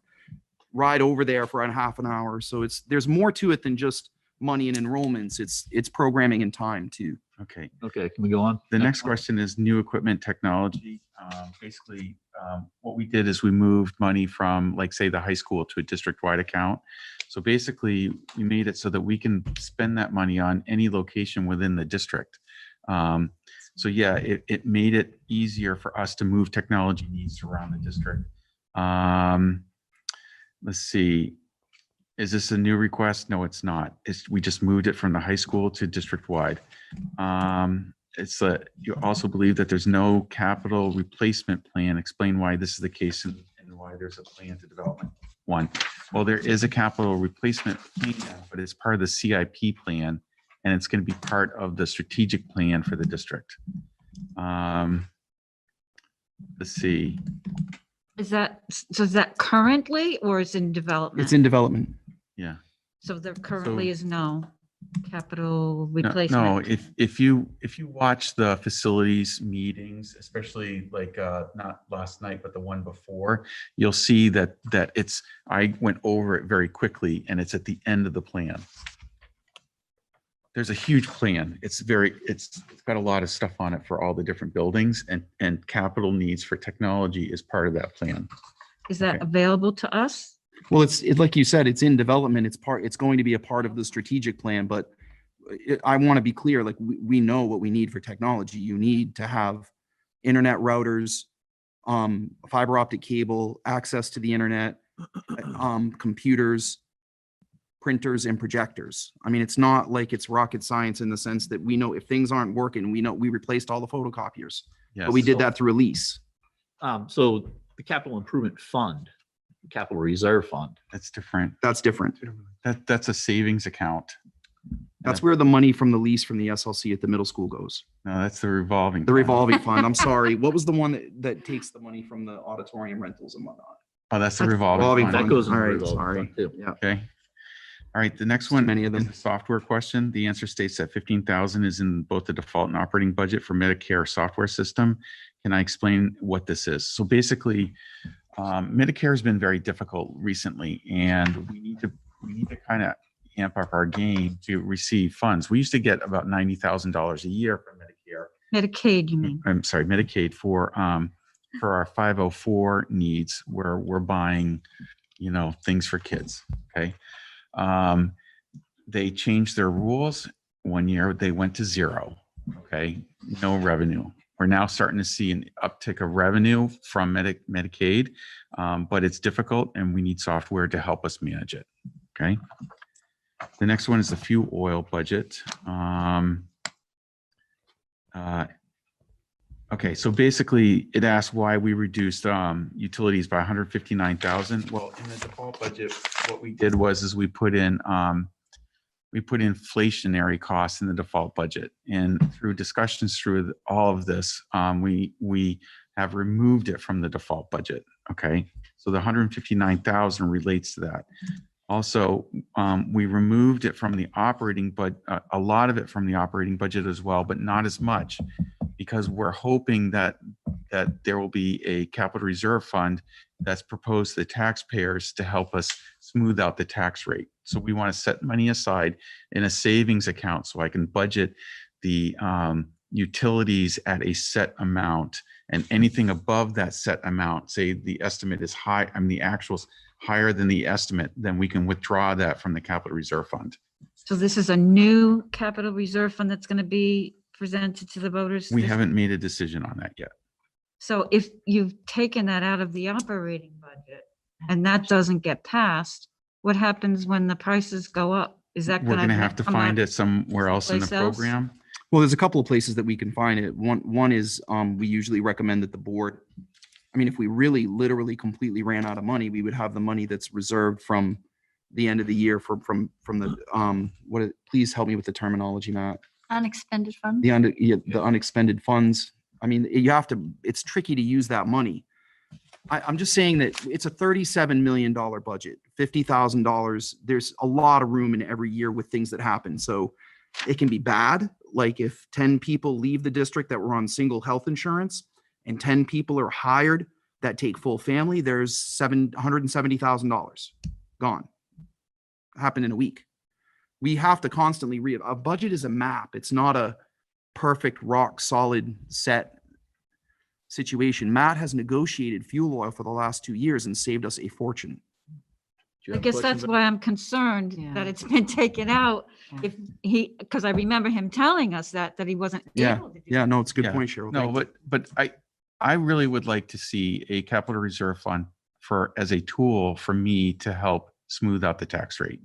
ride over there for a half an hour. So there's more to it than just money and enrollments. It's programming and time too. Okay. Okay, can we go on? The next question is new equipment technology. Basically, what we did is we moved money from, like, say, the high school to a district-wide account. So basically, we made it so that we can spend that money on any location within the district. So yeah, it made it easier for us to move technology needs around the district. Let's see. Is this a new request? No, it's not. We just moved it from the high school to district-wide. You also believe that there's no capital replacement plan. Explain why this is the case and why there's a plan to develop one. Well, there is a capital replacement plan, but it's part of the CIP plan, and it's going to be part of the strategic plan for the district. Let's see. Is that currently or is in development? It's in development. Yeah. So there currently is no capital replacement? No, if you watch the facilities meetings, especially like not last night, but the one before, you'll see that I went over it very quickly and it's at the end of the plan. there's a huge plan. It's got a lot of stuff on it for all the different buildings, and capital needs for technology is part of that plan. Is that Okay. available to us? Well, it's like you said, it's in development. It's going to be a part of the strategic plan, but I want to be clear, like we know what we need for technology. You need to have internet routers, fiber optic cable, access to the internet, computers, printers, and projectors. I mean, it's not like it's rocket science in the sense that we know if things aren't working, we know we replaced all the photocopiers, but we did that through a lease. So the capital improvement fund, capital reserve fund. That's different. That's different. That's a savings account. That's where the money from the lease from the SLC at the middle school goes. No, that's the revolving. The fund. revolving fund. I'm sorry. What was the one that takes the money from the auditorium rentals and whatnot? Oh, that's the That's revolving. revolving fund. That fund. goes in All the right, revolving sorry. fund too. Yeah. Okay. All right, the next Too one many of is them. a software question. The answer states that 15,000 is in both the default and operating budget for Medicare software system. Can I explain what this is? So basically, Medicare has been very difficult recently, and we need to kind of amp up our game to receive funds. We used to get about $90,000 a year from Medicare. Medicaid, you mean? I'm sorry, Medicaid for our 504 needs, where we're buying, things for kids. Okay. They changed their rules. One year they went to zero. Okay. No revenue. We're now starting to see an uptick of revenue from Medicaid, but it's difficult and we need software to help us manage it. Okay. The next one is the fuel oil budget. Okay, so basically it asks why we reduced utilities by 159,000. Well, in the default budget, what we did is we put in inflationary costs in the default budget, and through discussions through all of this, we have removed it from the default budget. Okay, so the 159,000 relates to that. Also, we removed it from the operating, but a lot of it from the operating budget as well, but not as much, because we're hoping that there will be a capital reserve fund that's proposed to the taxpayers to help us smooth out the tax rate. So we want to set money aside in a savings account so I can budget the utilities at a set amount, and anything above that set amount, say the estimate is high, the actuals higher than the estimate, then we can withdraw that from the capital reserve fund. So this is a new capital reserve fund that's going to be presented to the voters? We this- haven't made a decision on that yet. So if you've taken that out of the operating budget and that doesn't get passed, what happens when the prices go up? Is that We're going gonna have to find it somewhere else in the someplace else? program. Well, there's a couple of places that we can find it. One is we usually recommend that the board, if we really literally completely ran out of money, we would have the money that's reserved from the end of the year from the please help me with the terminology, Matt. Unexpended funds? The unexpended funds. It's tricky to use that money. I'm just saying that it's a $37 million budget, $50,000. There's a lot of room in every year with things that happen. So it can be bad. Like if 10 people leave the district that were on single health insurance and 10 people are hired that take full family, there's $170,000 gone. Happened in a week. We have to constantly a budget is a map. It's not a perfect rock solid set situation. Matt has negotiated fuel oil for the last 2 years and saved us a fortune. Do you I have guess questions? that's why I'm concerned Yeah. that it's been taken out. If because I remember him telling us that he wasn't Yeah, able to do Yeah, that. no, it's a good Yeah. point, Cheryl. No, Thank you. but I really would like to see a capital reserve fund as a tool for me to help smooth out the tax rate.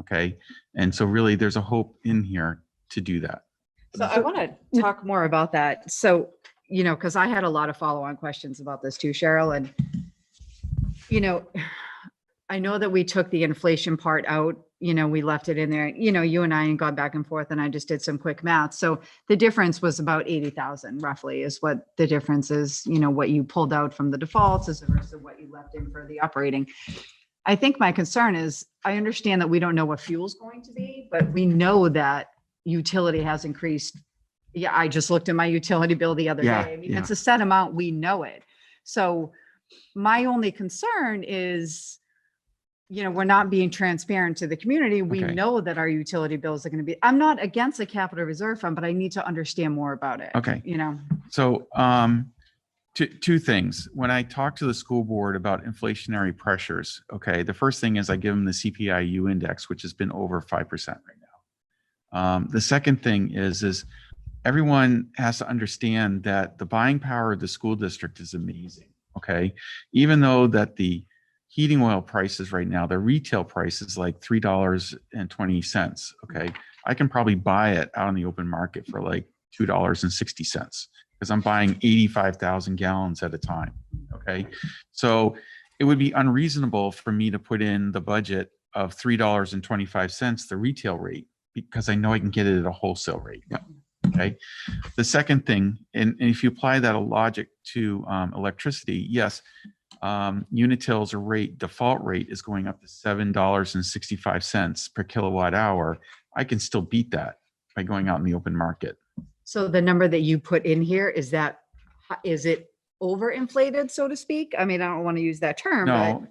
Okay. And so really there's a hope in here to do that. So I want to talk more about that. So, because I had a lot of follow-on questions about this too, Cheryl. And, I know that we took the inflation part out, we left it in there, you and I got back and forth and I just did some quick math. So the difference was about 80,000 roughly is what the difference is, what you pulled out from the defaults as versus what you left in for the operating. I think my concern is I understand that we don't know what fuel's going to be, but we know that utility has increased. Yeah, I just looked at my utility bill the other Yeah, day. yeah. It's a set amount. We know it. So my only concern is you know, we're not being transparent to the community. We Okay. know that our utility bills are going to be, I'm not against the capital reserve fund, but I need to understand more about it. Okay. You know, So, two things. When I talk to the school board about inflationary pressures, okay, the first thing is I give them the CPIU index, which has been over 5% right now. The second thing is everyone has to understand that the buying power of the school district is amazing. Okay, even though that the heating oil prices right now, the retail price is like $3.20. Okay, I can probably buy it out on the open market for like $2.60 because I'm buying 85,000 gallons at a time. Okay, so it would be unreasonable for me to put in the budget of $3.25, the retail rate, because I know I can get it at a wholesale rate. Okay. The second thing, and if you apply that logic to electricity, yes, Unitil's default rate is going up to $7.65 per kilowatt hour. I can still beat that by going out in the open market. so the number that you put in here, is it overinflated, so to speak? I mean, I don't want to use that term, but No,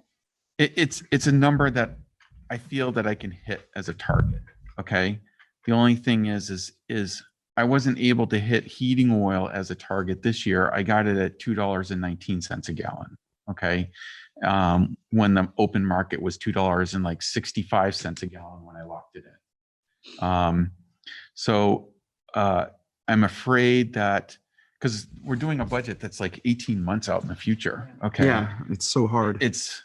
it's a number that I feel that I can hit as a target. Okay. The only thing is I wasn't able to hit heating oil as a target this year. I got it at $2.19 a gallon. Okay. When the open market was $2.65 a gallon when I locked it in. So I'm afraid that because we're doing a budget that's like 18 months out in the future. Okay. Yeah, it's so hard. It's,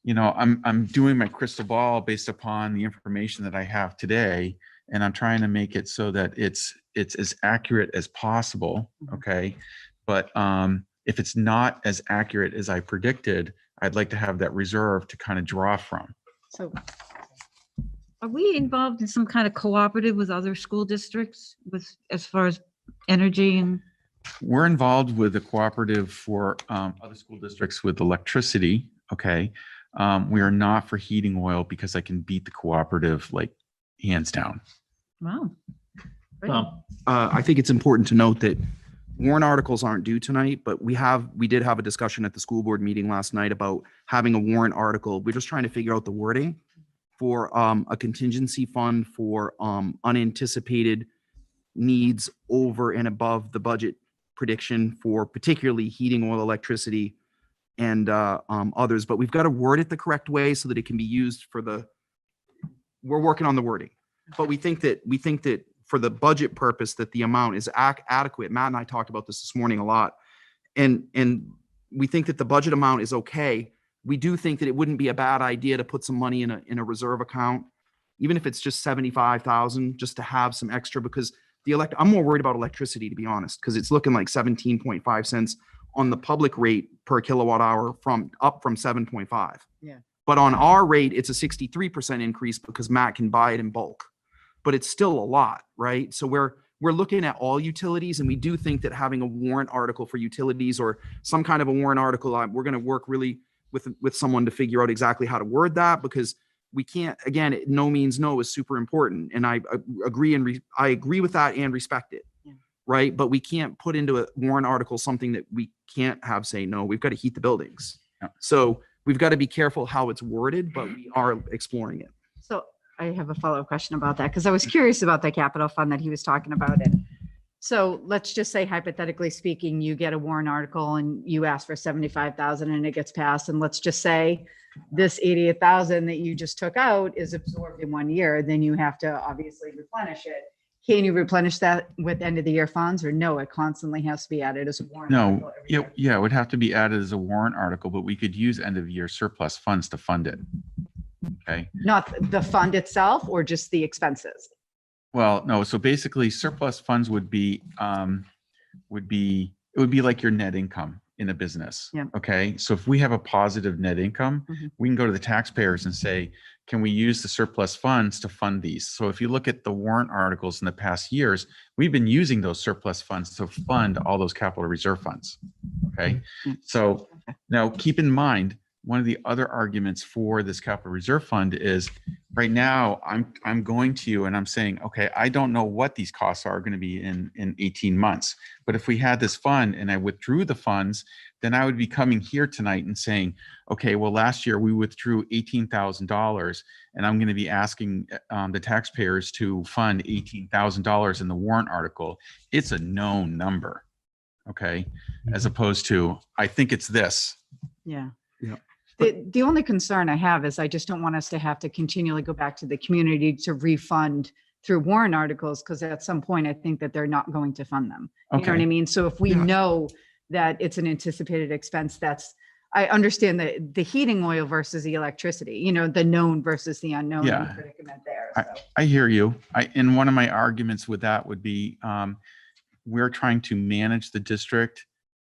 you know, I'm doing my crystal ball based upon the information that I have today, and I'm trying to make it so that it's as accurate as possible. Okay. But if it's not as accurate as I predicted, I'd like to have that reserve to kind of draw from. so Are we involved in some kind of cooperative with other school districts as far as energy and? We're involved with a cooperative for other school districts with electricity. Okay. We are not for heating oil because I can beat the cooperative like hands down. Wow. Great. I think it's important to note that warrant articles aren't due tonight, but we did have a discussion at the school board meeting last night about having a warrant article. We're just trying to figure out the wording for a contingency fund for unanticipated needs over and above the budget prediction for particularly heating oil, electricity, and others. But we've got to word it the correct way so that it can be used we're working on the wording. But we think that for the budget purpose that the amount is adequate. Matt and I talked about this morning a lot. And we think that the budget amount is okay. We do think that it wouldn't be a bad idea to put some money in a reserve account, even if it's just 75,000, just to have some extra, because I'm more worried about electricity, to be honest, because it's looking like 17.5 cents on the public rate per kilowatt hour up from 7.5. Yeah. But on our rate, it's a 63% increase because Matt can buy it in bulk. But it's still a lot, right? So we're looking at all utilities, and we do think that having a warrant article for utilities or some kind of a warrant article, we're going to work really with someone to figure out exactly how to word that, because we can't, again, no means no is super important. And I agree with that and respect it, right? But we can't put into a warrant article something that we can't have say no. We've got to heat the buildings. Yeah. So we've got to be careful how it's worded, but we are exploring it. So I have a follow-up question about that, because I was curious about the capital fund that he was talking about. And so let's just say, hypothetically speaking, you get a warrant article and you ask for 75,000 and it gets passed. And let's just say this 88,000 that you just took out is absorbed in 1 year. Then you have to obviously replenish it. Can you replenish that with end of the year funds, or no, it constantly has to be added as a warrant article No, every year? yeah, it would have to be added as a warrant article, but we could use end of year surplus funds to fund it. Okay. Not the fund itself, or just the expenses? Well, no. So basically, surplus funds would be like your net income in a business. Yeah. Okay. So if we have a positive net income, Mhm. we can go to the taxpayers and say, can we use the surplus funds to fund these? So if you look at the warrant articles in the past years, we've been using those surplus funds to fund all those capital reserve funds. Okay. So now keep in mind, one of the other arguments for this capital reserve fund is right now, I'm going to you and I'm saying, okay, I don't know what these costs are going to be in 18 months. But if we had this fund and I withdrew the funds, then I would be coming here tonight and saying, okay, well, last year we withdrew $18,000 and I'm going to be asking the taxpayers to fund $18,000 in the warrant article. It's a known number. Okay. As opposed to, I think it's this. Yeah. Yeah. The only concern I have is I just don't want us to have to continually go back to the community to refund through warrant articles, because at some point I think that they're not going to fund them. You know what I Okay. mean? So if we Yeah. know that it's an anticipated expense, I understand the heating oil versus the electricity, you know, the known versus the unknown Yeah. predicament there. I- So. I hear you. And one of my arguments with that would be, we're trying to manage the district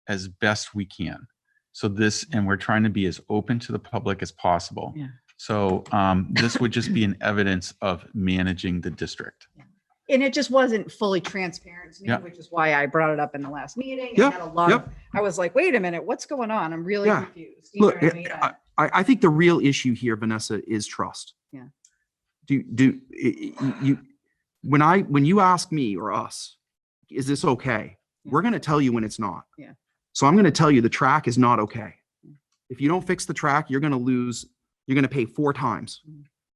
as best we can. So and we're trying to be as open to the public as possible. Yeah. So this would just be an evidence of managing the district. And it just wasn't fully transparent to me, Yeah. which is why I brought it up in the last meeting. Yeah, And had a lot of, I was like, wait a minute, what's going on? I'm really Yeah. confused. You know Look, what I mean? I think the real issue here, Vanessa, is trust. Yeah. When you ask me or us, is this okay? We're going to tell you when it's not. Yeah. So I'm going to tell you the track is not okay. If you don't fix the track, you're going to lose, you're going to pay 4 times,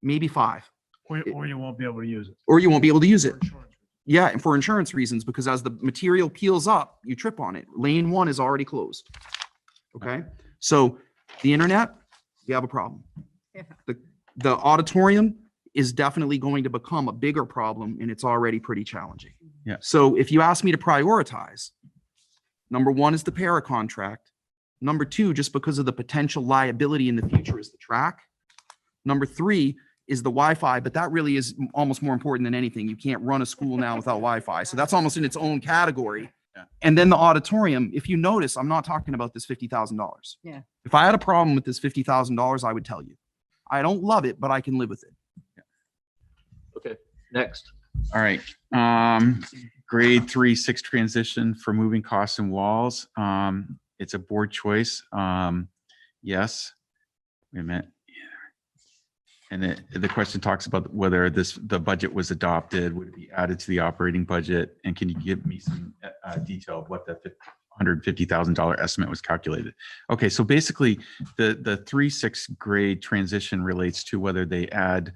maybe 5, Or you won't be able to use it. or you won't be able to use it. For insurance. Yeah, and for insurance reasons, because as the material peels up, you trip on it. Lane 1 is already closed. Okay, so the internet, you have a problem. Yeah. The auditorium is definitely going to become a bigger problem, and it's already pretty challenging. Yeah. So if you ask me to prioritize, number 1 is the para contract. Number 2, just because of the potential liability in the future, is the track. Number 3 is the Wi-Fi, but that really is almost more important than anything. You can't run a school now without Wi-Fi. So that's almost in its own category. Yeah. And then the auditorium, if you notice, I'm not talking about this $50,000. Yeah. If I had a problem with this $50,000, I would tell you. I don't love it, but I can live with it. Okay, next. All right. Grade 3-6 transition for moving costs and walls. It's a board choice. Yes. Wait a minute. And the question talks about whether the budget was adopted, would it be added to the operating budget? And can you give me some detail of what the $150,000 estimate was calculated? Okay, so basically the 3-6 grade transition relates to whether they add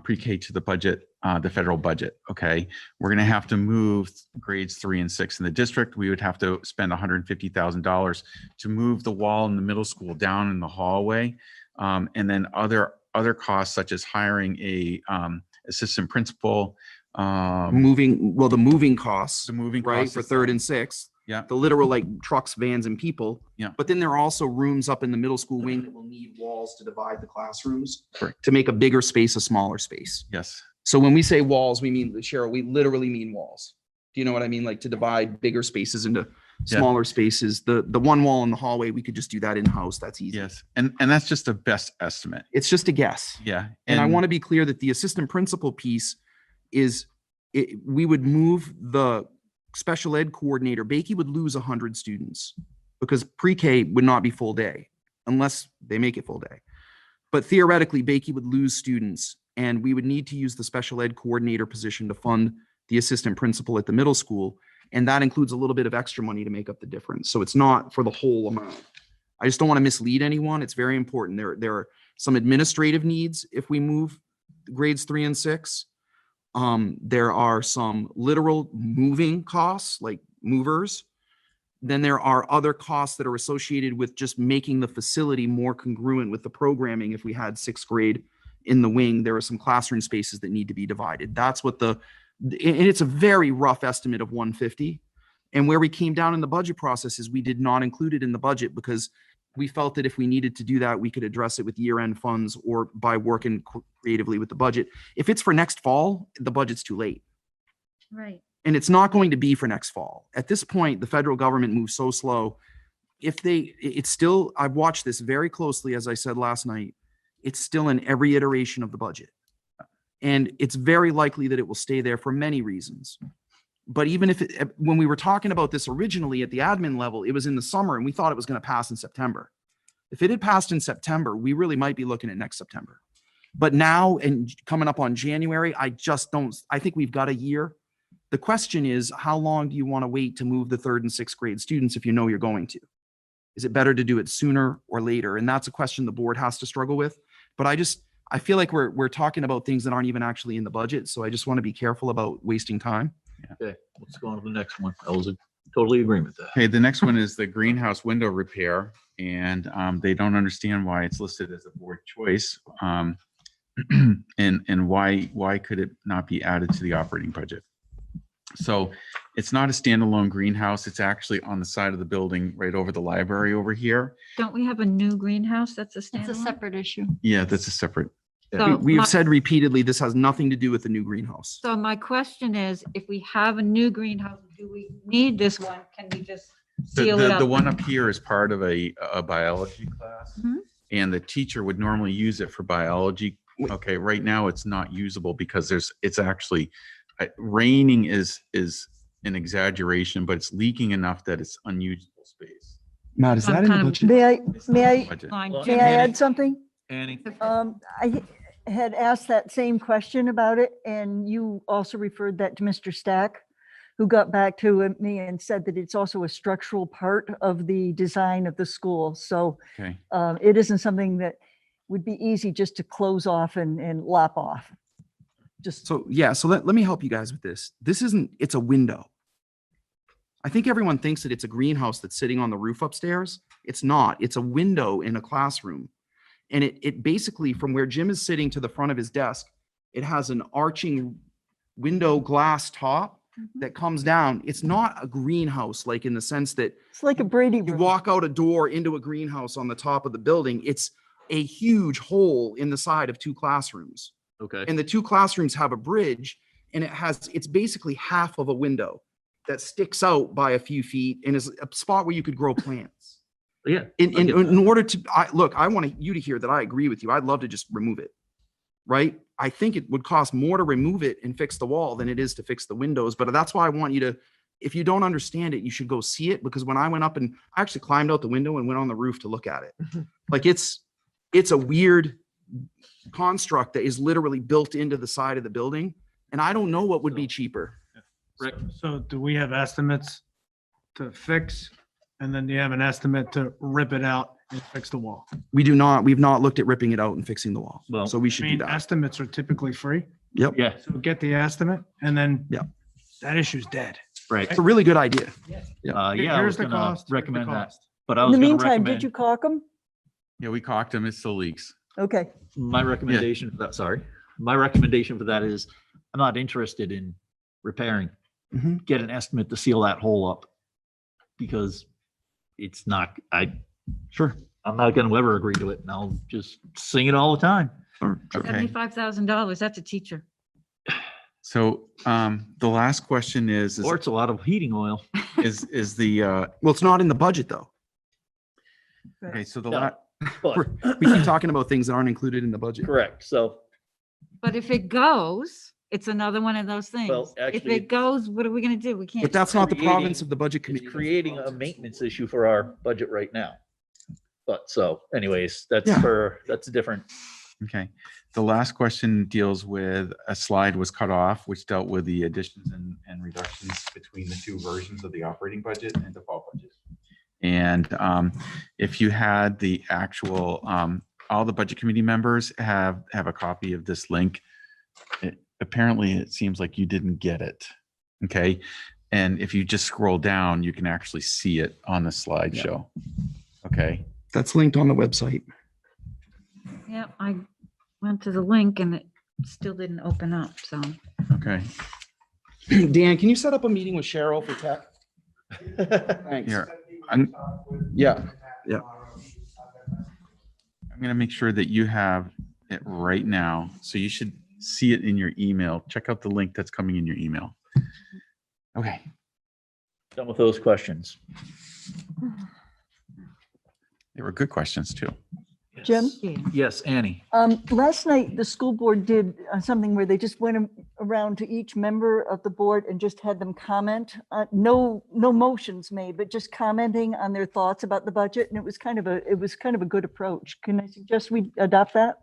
pre-K to the budget, the federal budget. Okay, we're going to have to move grades 3 and 6 in the district. We would have to spend $150,000 to move the wall in the middle school down in the hallway, and then other costs such as hiring a assistant principal, The moving costs, the moving right, costs for 3rd and 6th. Yeah. The literal like trucks, vans, and people. Yeah. But then there are also rooms up in the middle school wing that will need walls to divide the classrooms. Correct. To make a bigger space a smaller space. Yes. So when we say walls, we mean, Cheryl, we literally mean walls. Do you know what I mean? Like to divide bigger spaces into Yeah. smaller spaces. The one wall in the hallway, we could just do that in-house. That's easy. Yes. And that's just a best estimate. It's just a guess. Yeah. And I want to be clear that the assistant principal piece is, we would move the special ed coordinator. Bakey would lose 100 students because pre-K would not be full day unless they make it full day. But theoretically, Bakey would lose students, and we would need to use the special ed coordinator position to fund the assistant principal at the middle school. And that includes a little bit of extra money to make up the difference. So it's not for the whole amount. I just don't want to mislead anyone. It's very important. There are some administrative needs if we move grades 3 and 6. There are some literal moving costs, like movers. Then there are other costs that are associated with just making the facility more congruent with the programming. If we had 6th grade in the wing, there are some classroom spaces that need to be divided. That's what and it's a very rough estimate of 150. And where we came down in the budget process is we did not include it in the budget because we felt that if we needed to do that, we could address it with year-end funds or by working creatively with the budget. If it's for next fall, the budget's too late. Right. And it's not going to be for next fall. At this point, the federal government moves so slow. It's still, I've watched this very closely, as I said last night, it's still in every iteration of the budget. And it's very likely that it will stay there for many reasons. But even when we were talking about this originally at the admin level, it was in the summer and we thought it was going to pass in September. If it had passed in September, we really might be looking at next September. But now and coming up on January, I think we've got a year. The question is, how long do you want to wait to move the 3rd and 6th grade students if you know you're going to? Is it better to do it sooner or later? And that's a question the board has to struggle with. But I feel like we're talking about things that aren't even actually in the budget. So I just want to be careful about wasting time. Okay, let's go on to the next one. I was totally agreeing with that. Okay, the next one is the greenhouse window repair, and they don't understand why it's listed as a board choice. And why could it not be added to the operating budget? So it's not a standalone greenhouse. It's actually on the side of the building right over the library over here. Don't we have a new greenhouse? That's a It's a standalone? separate issue. Yeah, that's a separate. So We my- have said repeatedly, this has nothing to do with the new greenhouse. So my question is, if we have a new greenhouse, do we need this one? Can we just seal it up? The one up here is part of a biology class. Mhm. And the teacher would normally use it for biology. Okay, right now it's not usable because it's actually, raining is an exaggeration, but it's leaking enough that it's unusable space. Matt, is I'm that in the kind of- budget? It's not May in the I- budget. Fine. Well, May I add something? Annie? I had asked that same question about it, and you also referred that to Mr. Stack, who got back to me and said that it's also a structural part of the design of the school. So Okay, it isn't something that would be easy just to close off and lop off. Just, So yeah, so let me help you guys with this. It's a window. I think everyone thinks that it's a greenhouse that's sitting on the roof upstairs. It's not. It's a window in a classroom. And it basically, from where Jim is sitting to the front of his desk, it has an arching window glass top that comes down. It's not a greenhouse, like in the sense that it's like a Brady you room. walk out a door into a greenhouse on the top of the building. It's a huge hole in the side of 2 classrooms. Okay, And the 2 classrooms have a bridge, and it's basically half of a window that sticks out by a few feet and is a spot where you could grow plants. yeah. In, I in, get that. in order to, I want you to hear that I agree with you. I'd love to just remove it. Right? I think it would cost more to remove it and fix the wall than it is to fix the windows. But that's why I want you to, if you don't understand it, you should go see it, because when I went up and I actually climbed out the window and went on the roof to look at it. Like it's a weird construct that is literally built into the side of the building. And I don't know what would be cheaper. Rick? So do we have estimates to fix? And then do you have an estimate to rip it out and fix the wall? We've not looked at ripping it out and fixing the wall. Well, So we I should do mean, that. estimates are typically free. Yep. Yeah, So get the estimate and then Yeah. that issue's dead. right. It's a really good idea. Yeah, I was Here's the gonna cost. here's the recommend that, cost. but I In was the gonna meantime, did recommend, you caulk them? yeah, we caulked them. It still leaks. Okay. my recommendation for that, sorry. My recommendation for that is, I'm not interested in repairing. Mhm. Get an estimate to seal that hole up. Because it's not, Sure. I'm not gonna ever agree to it, and I'll just sing it all the time. Sure. Okay. $75,000, that's a teacher. So the last question is Or it's a lot of heating oil. the Well, it's not in the budget though. okay, so the No. But, We keep talking about things that aren't included in the budget. correct, so, But if it goes, it's another one of those things. Well, If actually, it goes, what are we gonna do? We can't. But that's not the creating- province of the budget committee. it's creating a maintenance issue for our budget right now. But so anyways, that's Yeah. that's different. okay. The last question deals with a slide was cut off, which dealt with the additions and reductions between the 2 versions of the operating budget and default budget. And if you had the actual, all the budget committee members have a copy of this link. Apparently, it seems like you didn't get it. Okay. And if you just scroll down, you can actually see it on the slideshow. Okay. That's linked on the website. Yeah, I went to the link and it still didn't open up, so. Okay. Dan, can you set up a meeting with Cheryl for tech? Thanks. Here, I'm Yeah. Yeah. going to make sure that you have it right now. So you should see it in your email. Check out the link that's coming in your email. Okay. Done with those questions. They were good questions too. Jim? Yeah. Yes, Annie. Last night, the school board did something where they just went around to each member of the board and just had them comment. No motions made, but just commenting on their thoughts about the budget. And it was kind of a good approach. Can I suggest we adopt that?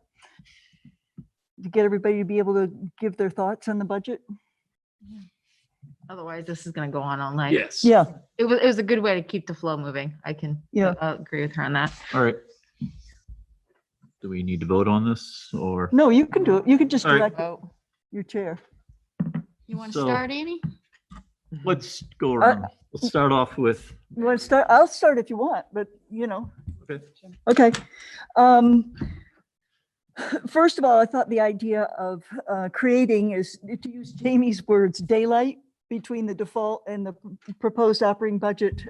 to get everybody to be able to give their thoughts on the budget. Otherwise, this is gonna go on all night. Yes. Yeah, It was a good way to keep the flow moving. I can Yeah. agree with her on that. All right. Do we need to vote on this or? no, you can do it. You can just All right. direct Oh, your chair. You want to So- start, Amy? Let's go around. Let's start off with, You want to start? I'll start if you want, but you know. okay. Okay. First of all, I thought the idea of creating is, to use Jamie's words, daylight between the default and the proposed operating budget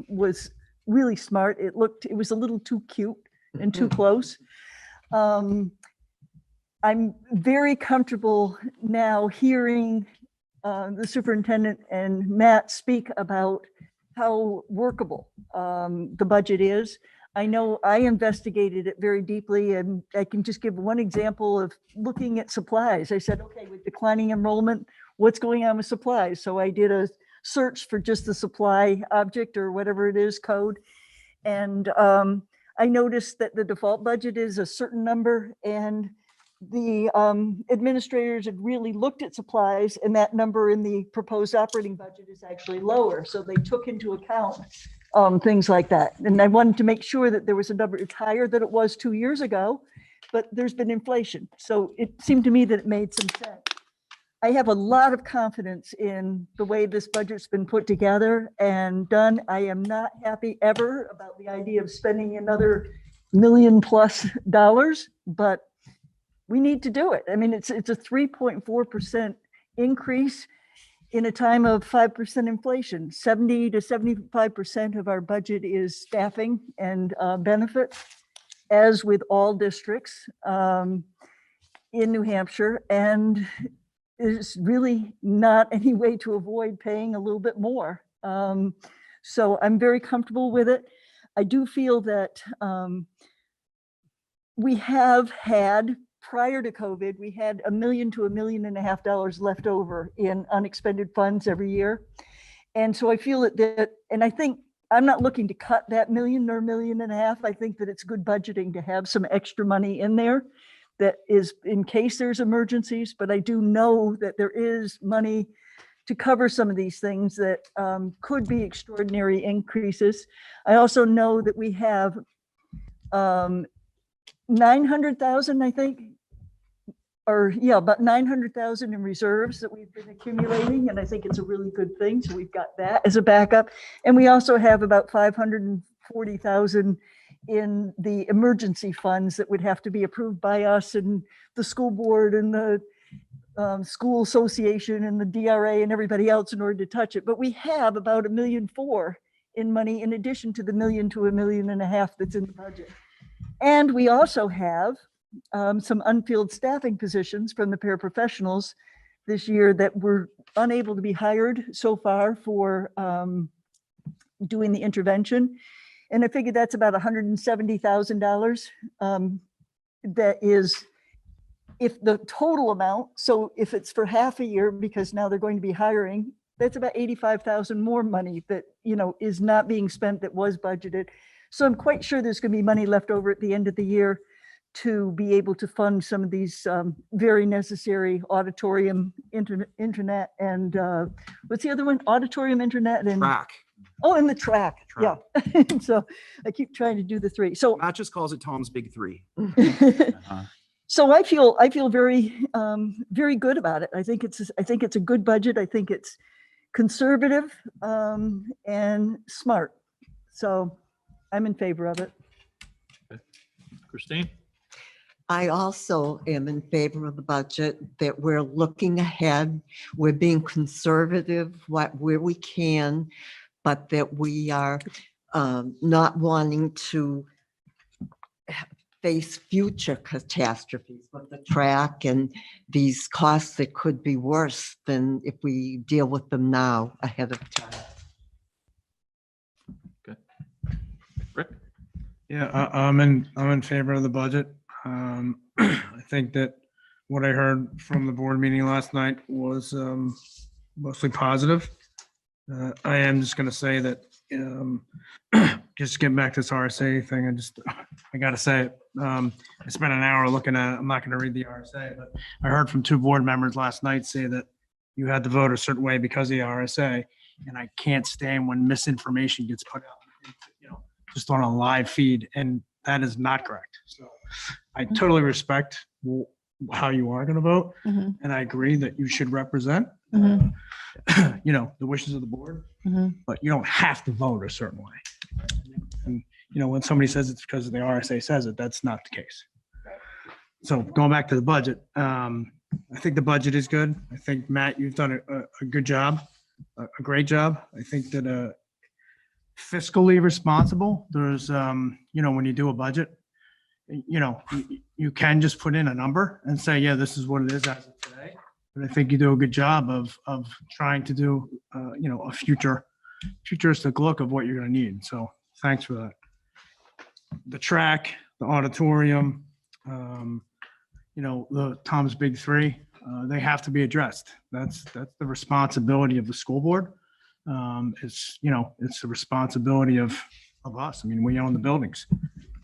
was really smart. It was a little too cute and too close. I'm very comfortable now hearing the superintendent and Matt speak about how workable the budget is. I know I investigated it very deeply, and I can just give one example of looking at supplies. I said, okay, with declining enrollment, what's going on with supplies? So I did a search for just the supply object or whatever it is code. And I noticed that the default budget is a certain number, and the administrators had really looked at supplies, and that number in the proposed operating budget is actually lower. So they took into account things like that. And I wanted to make sure that there was a number, it's higher than it was 2 years ago, but there's been inflation. So it seemed to me that it made some sense. I have a lot of confidence in the way this budget's been put together and done. I am not happy ever about the idea of spending another $1 million+ but we need to do it. I mean, it's a 3.4% increase in a time of 5% inflation. 70 to 75% of our budget is staffing and benefits, as with all districts in New Hampshire. And there's really not any way to avoid paying a little bit more. So I'm very comfortable with it. I do feel that we have had, prior to COVID, we had $1 million to $1.5 million left over in unexpended funds every year. And so I feel that, and I think I'm not looking to cut that $1 million or $1.5 million. I think that it's good budgeting to have some extra money in there that is in case there's emergencies, but I do know that there is money to cover some of these things that could be extraordinary increases. I also know that we have 900,000, I think, or yeah, about 900,000 in reserves that we've been accumulating. And I think it's a really good thing. So we've got that as a backup. And we also have about 540,000 in the emergency funds that would have to be approved by us and the school board and the school association and the DRA and everybody else in order to touch it. But we have about $1.4 million in money in addition to the $1 million to $1.5 million that's in the budget. And we also have some unfilled staffing positions from the paraprofessionals this year that were unable to be hired so far for doing the intervention. And I figured that's about $170,000. That is, if the total amount, so if it's for half a year, because now they're going to be hiring, that's about 85,000 more money that, is not being spent that was budgeted. So I'm quite sure there's going to be money left over at the end of the year to be able to fund some of these very necessary auditorium, internet, and what's the other one? Auditorium, internet, and Track. oh, and the track. Yeah. So I keep trying to do the three. So Matt just calls it Tom's Big Three. so I feel very very good about it. I think it's a good budget. I think it's conservative and smart. So I'm in favor of it. Christine? I also am in favor of the budget, that we're looking ahead, we're being conservative where we can, but that we are not wanting to face future catastrophes with the track and these costs that could be worse than if we deal with them now ahead of time. Okay. Rick? Yeah, I'm in favor of the budget. I think that what I heard from the board meeting last night was mostly positive. I am just going to say that just getting back to this RSA thing, I got to say it. I spent an hour looking at, I'm not going to read the RSA, but I heard from 2 board members last night say that you had to vote a certain way because of the RSA. And I can't stand when misinformation gets put out, just on a live feed. And that is not correct. So I totally respect how you are going to vote. Mhm. And I agree that you should represent, Mhm. the wishes of the board, but you don't have to vote a certain way. And, when somebody says it's because of the RSA says it, that's not the case. So going back to the budget, I think the budget is good. I think, Matt, you've done a good job, a great job. I think that fiscally responsible, there's, when you do a budget, you can just put in a number and say, yeah, this is what it is as of today. But I think you do a good job of trying to do, a futuristic look of what you're going to need. So thanks for that. The track, the auditorium, the Tom's Big Three, they have to be addressed. That's the responsibility of the school board. It's the responsibility of us. I mean, we own the buildings.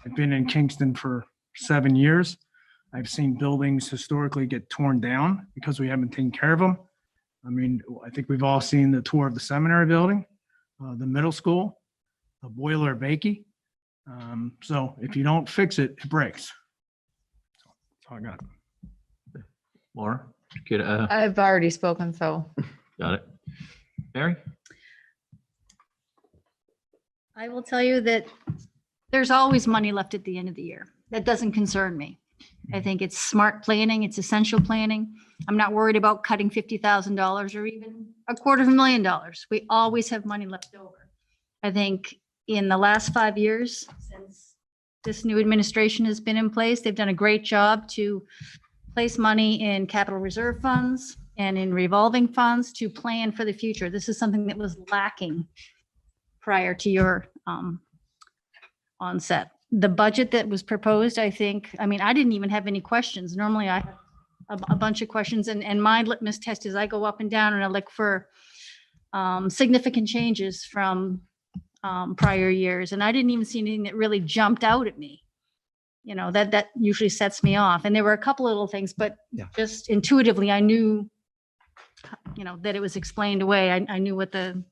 I've been in Kingston for 7 years. I've seen buildings historically get torn down because we haven't taken care of them. I mean, I think we've all seen the tour of the seminary building, the middle school, the boiler Bakey. So if you don't fix it, it breaks. So that's all I got. Laura, get, I've already spoken, so. got it. Mary? I will tell you that there's always money left at the end of the year. That doesn't concern me. I think it's smart planning. It's essential planning. I'm not worried about cutting $50,000 or even $250,000. We always have money left over. I think in the last 5 years, since this new administration has been in place, they've done a great job to place money in capital reserve funds and in revolving funds to plan for the future. This is something that was lacking prior to your onset. The budget that was proposed, I didn't even have any questions. Normally I have a bunch of questions, and my litmus test is I go up and down and I look for significant changes from prior years. And I didn't even see anything that really jumped out at me. That usually sets me off. And there were a couple of little things, but just intuitively, I knew, that it was explained away. I knew what the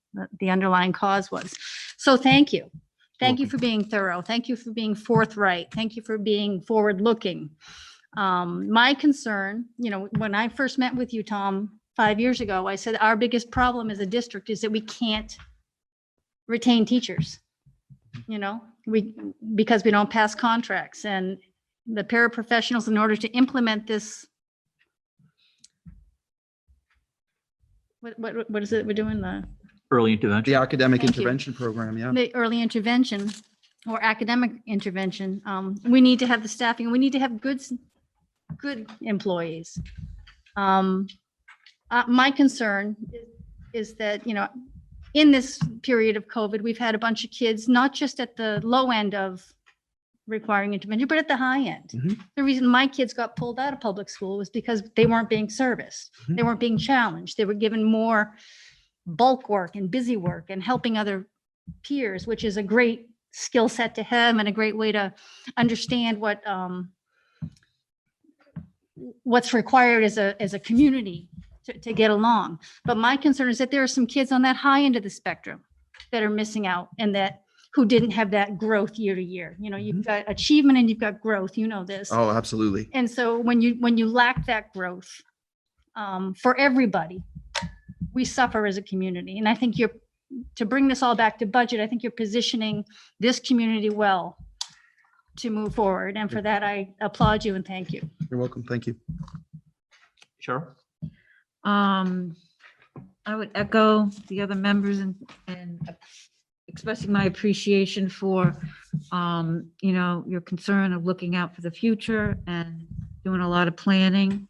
underlying cause was. So thank you. Thank you for being thorough. Thank you for being forthright. Thank you for being forward-looking. My concern, when I first met with you, Tom, 5 years ago, I said our biggest problem as a district is that we can't retain teachers. Because we don't pass contracts, and the paraprofessionals, in order to implement this, what is it we're doing, the Early intervention. The academic Thank you. intervention program, yeah. the early intervention or academic intervention? We need to have the staffing. We need to have good employees. My concern is that, in this period of COVID, we've had a bunch of kids, not just at the low end of requiring intervention, but at the high end. Mhm. The reason my kids got pulled out of public school was because they weren't being serviced. They weren't being challenged. They were given more bulk work and busy work and helping other peers, which is a great skill set to have and a great way to understand what's required as a community to get along. But my concern is that there are some kids on that high end of the spectrum that are missing out, and who didn't have that growth year to year. You've got achievement and you've got growth, this. Oh, absolutely. And so when you lack that growth, for everybody, we suffer as a community. And I think to bring this all back to budget, I think you're positioning this community well to move forward. And for that, I applaud you and thank you. You're welcome. Thank you. Sure. I would echo the other members and expressing my appreciation for, your concern of looking out for the future and doing a lot of planning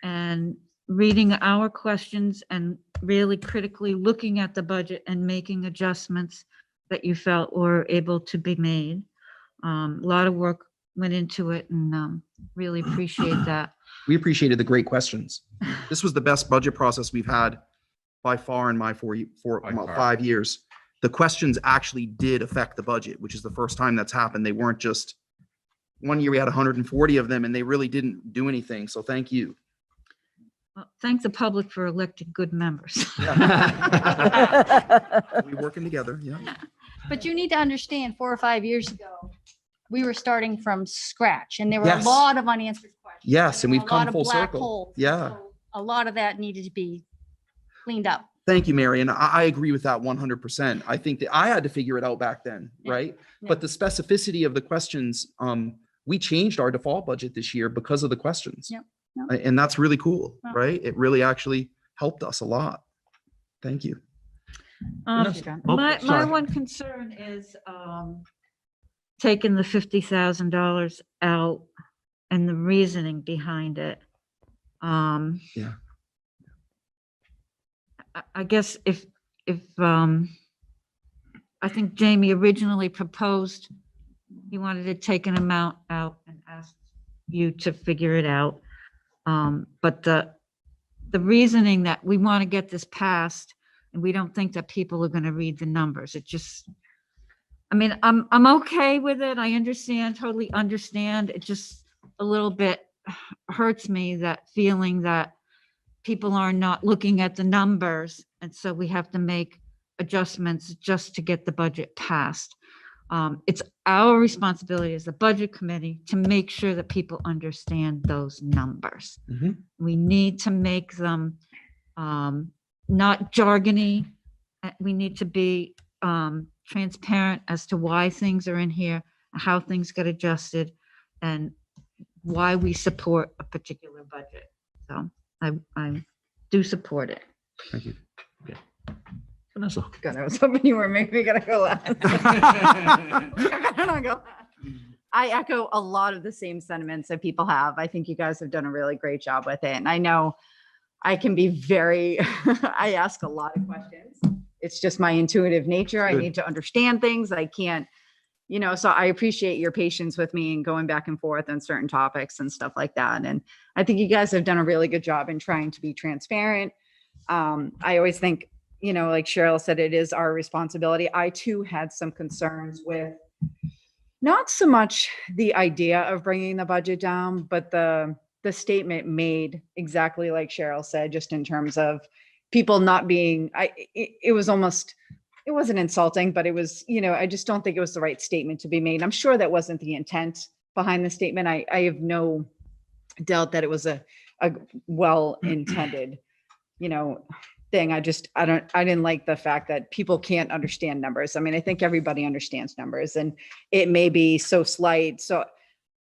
and reading our questions and really critically looking at the budget and making adjustments that you felt were able to be made. A lot of work went into it, and really appreciate that. We appreciated the great questions. This was the best budget process we've had by far in my By far. 5 years. The questions actually did affect the budget, which is the first time that's happened. They weren't just One year we had 140 of them and they really didn't do anything. So thank you. Well, thank the public for electing good members. We working together. Yeah. But you need to understand, 4 or 5 years ago, we were starting from scratch and there were a Yes. lot of unanswered questions. Yes, and There we've were a lot come of full black circle. holes. Yeah. So a lot of that needed to be cleaned up. Thank you, Mary. And I agree with that 100%. I think that I had to figure it out back then, Yeah. right? Yeah. But the specificity of the questions, we changed our default budget this year because of the questions. Yep. Yep. And that's really cool, Yep. right? It really actually helped us a lot. Thank you. Vanessa? Oh, My sorry. one concern is taking the $50,000 out and the reasoning behind it. Yeah. I guess if I think Jamie originally proposed, he wanted to take an amount out and asked you to figure it out. But the reasoning that we want to get this passed and we don't think that people are going to read the numbers, it just, I mean, I'm okay with it. I understand, totally understand. It just a little bit hurts me, that feeling that people are not looking at the numbers. And so we have to make adjustments just to get the budget passed. It's our responsibility as the budget committee to make sure that people understand those numbers. Mhm. We need to make them not jargony. We need to be transparent as to why things are in here, how things get adjusted, and why we support a particular budget. So I do support it. Thank you. Vanessa? Good. I was hoping you were maybe gonna go last. I echo a lot of the same sentiments that people have. I think you guys have done a really great job with it. And I know I can be very, I ask a lot of questions. It's just my intuitive nature. I Good. need to understand things. I can't, so I appreciate your patience with me and going back and forth on certain topics and stuff like that. And I think you guys have done a really good job in trying to be transparent. I always think, like Cheryl said, it is our responsibility. I too had some concerns with not so much the idea of bringing the budget down, but the statement made exactly like Cheryl said, just in terms of people not being, it was almost, it wasn't insulting, but it was, I just don't think it was the right statement to be made. I'm sure that wasn't the intent behind the statement. I have no doubt that it was a well-intended, thing. I didn't like the fact that people can't understand numbers. I mean, I think everybody understands numbers and it may be so slight. So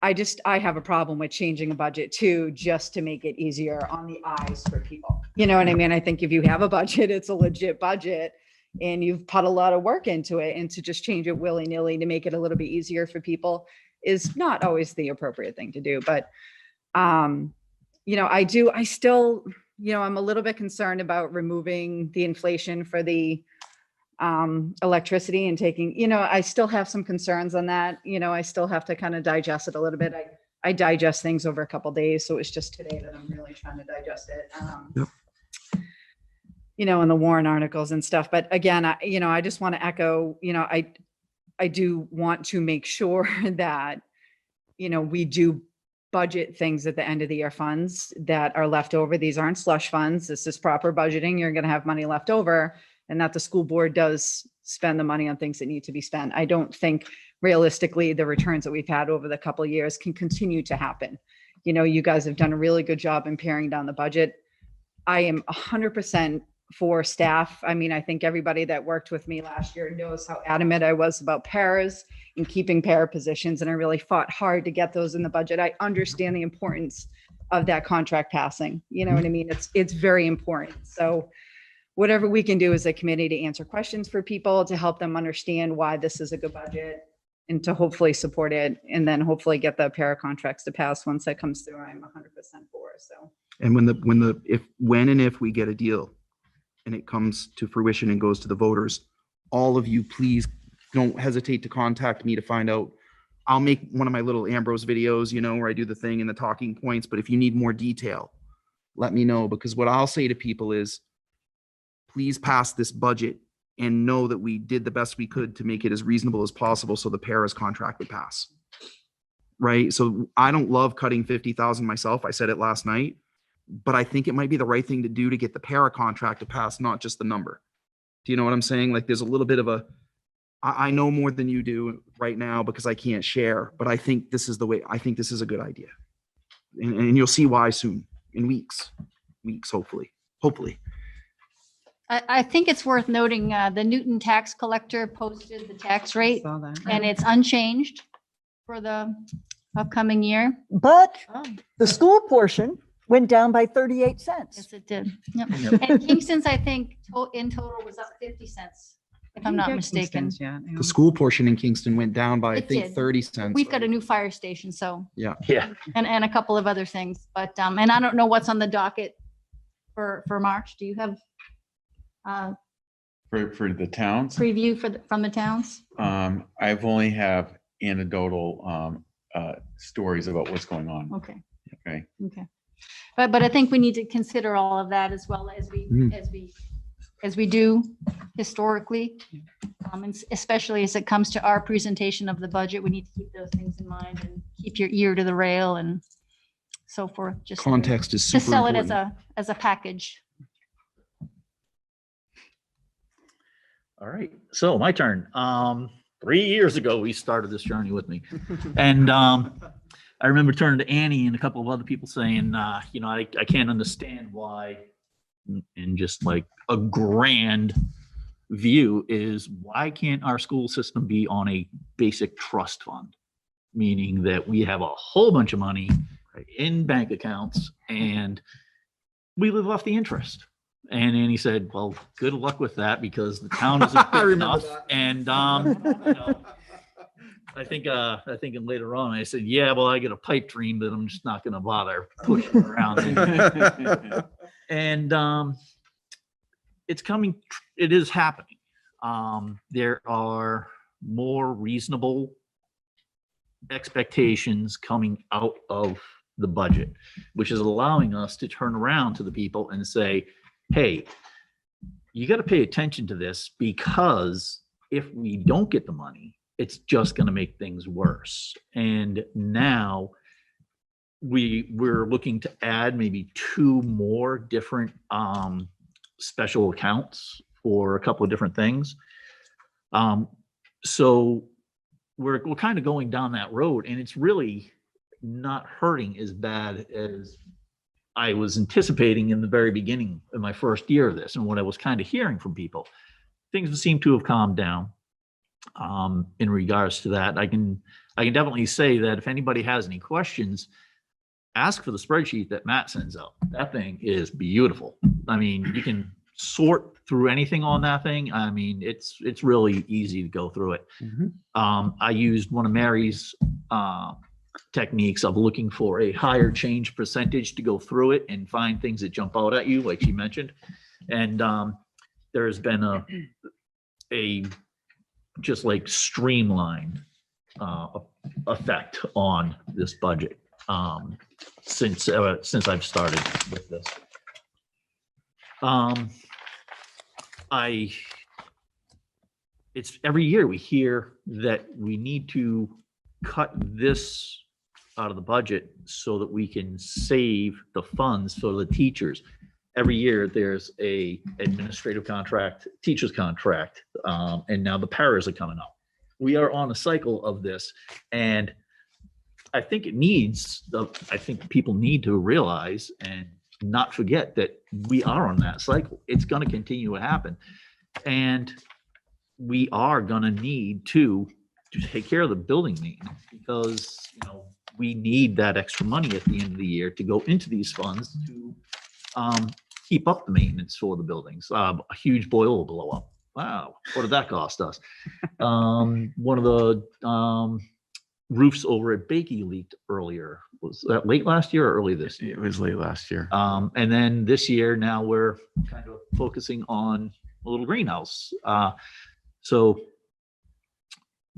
I have a problem with changing a budget too, just to make it easier on the eyes for people. You know what I mean? I think if you have a budget, it's a legit budget and you've put a lot of work into it, and to just change it willy-nilly to make it a little bit easier for people is not always the appropriate thing to do. But, I'm a little bit concerned about removing the inflation for the electricity and taking, I still have some concerns on that. I still have to kind of digest it a little bit. I digest things over a couple of days. So it's just today that I'm really trying to digest it. Yep. In the Warren articles and stuff. But again, I just want to echo, I do want to make sure that, we do budget things at the end of the year, funds that are left over. These aren't slush funds. This is proper budgeting. You're going to have money left over, and that the school board does spend the money on things that need to be spent. I don't think realistically the returns that we've had over the couple of years can continue to happen. You guys have done a really good job in paring down the budget. I am 100% for staff. I mean, I think everybody that worked with me last year knows how adamant I was about paras and keeping para positions. And I really fought hard to get those in the budget. I understand the importance of that contract passing. You know what I mean? It's very important. So whatever we can do as a committee to answer questions for people, to help them understand why this is a good budget, and to hopefully support it, and then hopefully get the para contracts to pass once that comes through, I'm 100% for. So. And when and if we get a deal and it comes to fruition and goes to the voters, all of you, please don't hesitate to contact me to find out. I'll make one of my little Ambrose videos, where I do the thing and the talking points, but if you need more detail, let me know, because what I'll say to people is, please pass this budget and know that we did the best we could to make it as reasonable as possible so the paras contract would pass. right? So I don't love cutting 50,000 myself. I said it last night, but I think it might be the right thing to do to get the para contract to pass, not just the number. Do you know what I'm saying? Like there's a little bit of a, I know more than you do right now because I can't share, but I think this is the way, I think this is a good idea. And you'll see why soon, in weeks, hopefully. I think it's worth noting, the Newton tax collector posted the tax rate Saw that. and it's unchanged for the upcoming year. But Oh. the school portion went down by 38 cents. Yes, it did. Yep. Yep. And Kingston's, I think, in total was up 50 cents, if I'm not mistaken. The school portion in Kingston went down by, I It think, did. 30 cents. We've got a new fire station, so, Yeah. and a couple of other things, but, and I don't know what's on the docket for March. Do you have For the towns, preview from the towns? I've only have anecdotal stories about what's going on. Okay. Okay. Okay. But I think we need to consider all of that as well as we do historically. And especially as it comes to our presentation of the budget, we need to keep those things in mind and keep your ear to the rail and so forth. Just Context is super to sell it important. as a package. All right, so my turn. 3 years ago, we started this journey with me. And I remember turning to Annie and a couple of other people saying, I can't understand why, and just like a grand view is, why can't our school system be on a basic trust fund? Meaning that we have a whole bunch of money in bank accounts and we live off the interest. And Annie said, well, good luck with that because the town isn't big enough. And, I think later on I said, yeah, well, I get a pipe dream that I'm just not going to bother pushing around. And it's coming, it is happening. There are more reasonable expectations coming out of the budget, which is allowing us to turn around to the people and say, hey, you got to pay attention to this because if we don't get the money, it's just going to make things worse. And now we're looking to add maybe 2 more different special accounts for a couple of different things. So we're kind of going down that road, and it's really not hurting as bad as I was anticipating in the very beginning of my first year of this, and what I was kind of hearing from people. Things seem to have calmed down in regards to that. I can definitely say that if anybody has any questions, ask for the spreadsheet that Matt sends out. That thing is beautiful. I mean, you can sort through anything on that thing. I mean, it's really easy to go through it. I used one of Mary's techniques of looking for a higher change percentage to go through it and find things that jump out at you, like she mentioned. And there's been a just like streamlined effect on this budget since I've started with this. It's every year we hear that we need to cut this out of the budget so that we can save the funds for the teachers. Every year there's a administrative contract, teacher's contract, and now the paras are coming up. We are on a cycle of this, and I think I think people need to realize and not forget that we are on that cycle. It's going to continue to happen, and we are going to need to take care of the building maintenance because we need that extra money at the end of the year to go into these funds to keep up the maintenance for the buildings. A huge boiler will blow up. Wow, what did that cost us? One of the roofs over at Bakey leaked earlier. Was that late last year or early this year? It was late last year. And then this year, now we're kind of focusing on a little greenhouse. So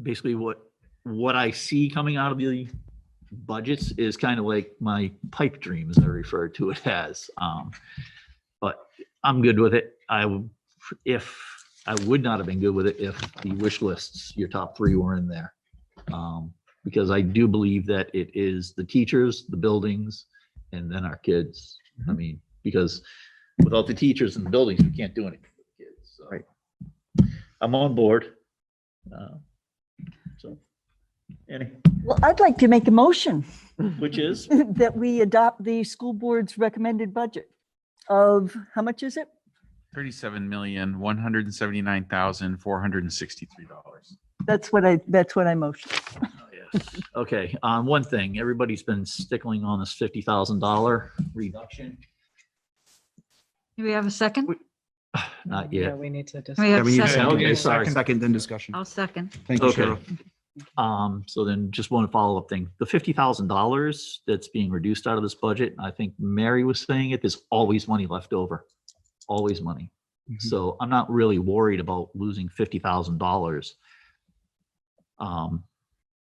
basically what I see coming out of the budgets is kind of like my pipe dream, as I refer to it as. But I'm good with it. I would not have been good with it if the wish lists, your top 3 were in there. because I do believe that it is the teachers, the buildings, and then our kids. I mean, because without the teachers and the buildings, we can't do anything with the kids. So Right. I'm on board. So, Annie, Well, I'd like to make a motion which is? that we adopt the school board's recommended budget of, how much is it? $37,179,463. That's what I motioned. Okay, one thing, everybody's been stickling on this $50,000 reduction. Do we have a second? Not yet. We need to Do we Yeah, have we need a a second? Okay, sorry. Second, then discussion. I'll second. Thank you, Okay. Cheryl. So then just one follow-up thing. The $50,000 that's being reduced out of this budget, I think Mary was saying it, there's always money left over. Always money. Mhm. So I'm not really worried about losing $50,000.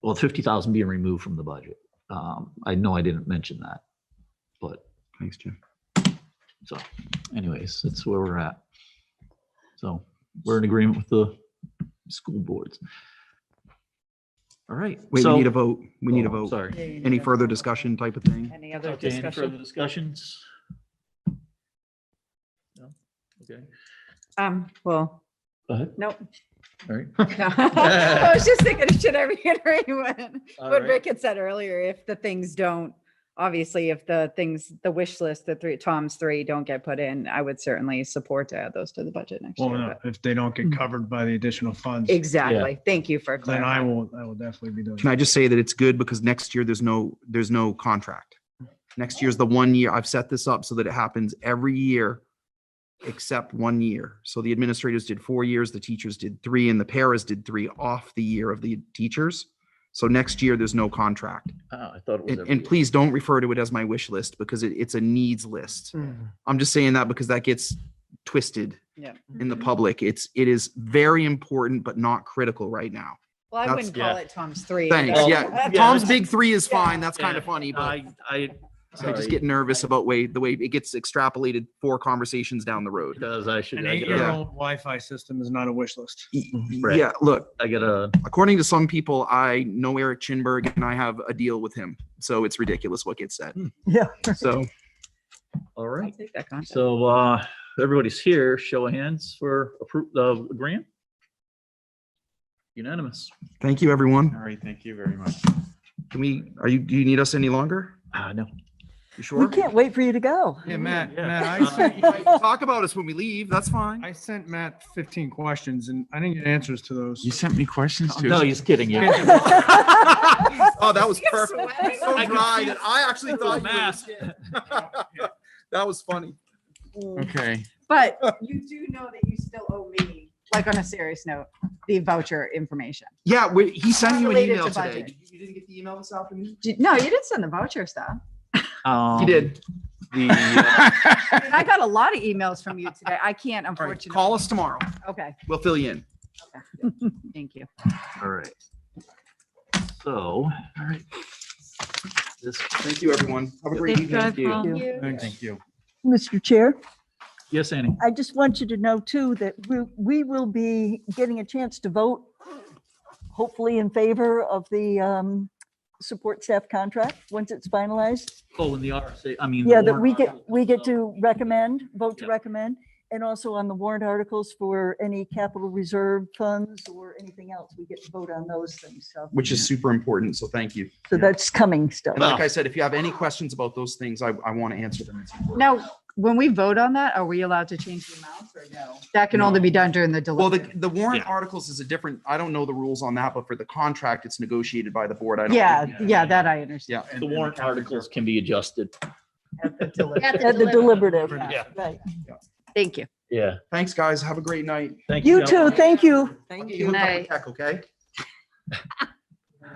Well, 50,000 being removed from the budget. I know I didn't mention that, but Thanks, Jim. so anyways, that's where we're at. So we're in agreement with the school boards. All right. Wait, so- we need a vote. We need a Oh, vote. Sorry. Any further discussion type of thing? Any other Okay, any further discussion? discussions? No? Okay, Well, go ahead. nope. All right. I was just thinking, should I reiterate what All what right. Rick had said earlier? If the things don't, obviously, if the things, the wish list, Tom's three don't get put in, I would certainly support to add those to the budget next Well, year. no, but- if they don't get covered by the additional funds, Exactly. Thank you for then I clarifying. will definitely be doing. Can I just say that it's good because next year there's no contract. Next year's the 1 year. I've set this up so that it happens every year except 1 year. So the administrators did 4 years, the teachers did 3, and the paras did 3 off the year of the teachers. So next year there's no contract. Oh, I thought it was. every And year. please don't refer to it as my wish list because it's a needs list. I'm just saying that because that gets twisted Yeah. in the public. It is very important, but not critical right now. Well, I That's- wouldn't call yeah. it Tom's three. Thanks. Well, Yeah. yeah, Tom's that's- big 3 is Yeah. fine. That's kind of Yeah, funny, but I I just get nervous about the way it gets extrapolated 4 conversations down the road. because I should, An I gotta, 8-year-old Wi-Fi system is not a wish list. Right. Yeah, look, I gotta, according to some people, I know Eric Chinberg and I have a deal with him. So it's ridiculous what gets said. Yeah. So all I'll right. take that concept. So, everybody's here, show of hands for the grant. Unanimous. thank you, everyone. All right, thank you very much. Do you need us any longer? No. You We sure? can't wait for you to go. Yeah, Matt, Yeah. Matt, Talk about us when we leave. That's fine. I sent Matt 15 questions and I didn't get answers to those. You sent me questions too. No, he's kidding you. Oh, that was perfect. So I dry could that I actually thought you were Mask. legit. That was funny. Okay. But you do know that you still owe me, like on a serious note, the voucher information. Yeah, he sent you an Related email to today. budget. You didn't get the email this afternoon? No, you did send the voucher stuff. He did. The, I mean, I got a lot of emails from you today. I can't, All right, unfortunately. call us tomorrow. Okay, We'll fill you in. thank you. all right. So, all right. This, Thank you, everyone. Have a great Safe evening. drive you. home. Thank you. Mr. Chair, yes, Annie. I just want you to know too, that we will be getting a chance to vote, hopefully in favor of the support staff contract, once it's finalized. Oh, in the RSA, I mean. the Yeah, that warrant we get articles, to recommend, vote to Yeah. recommend, and also on the warrant articles for any capital reserve funds or anything else, we get to vote on those things, so. Which is super important. So thank you. So that's coming still. And like I said, if you have any questions about those things, I want to answer them. It's important. Now, when we vote on that, are we allowed to change the amounts or no? That can only be done during the Well, delivery. the warrant Yeah. articles is a different, I don't know the rules on that, but for the contract, it's negotiated by the board. I don't. Yeah, think- yeah, that I understand. Yeah. The warrant articles can be adjusted. At the delivery. At At the deliberative, Yeah. right. Thank you. Yeah. Thanks, guys. Have a great night. Thank you. You too, thank you. I'll Thank get you you. hooked up with Night. tech, okay?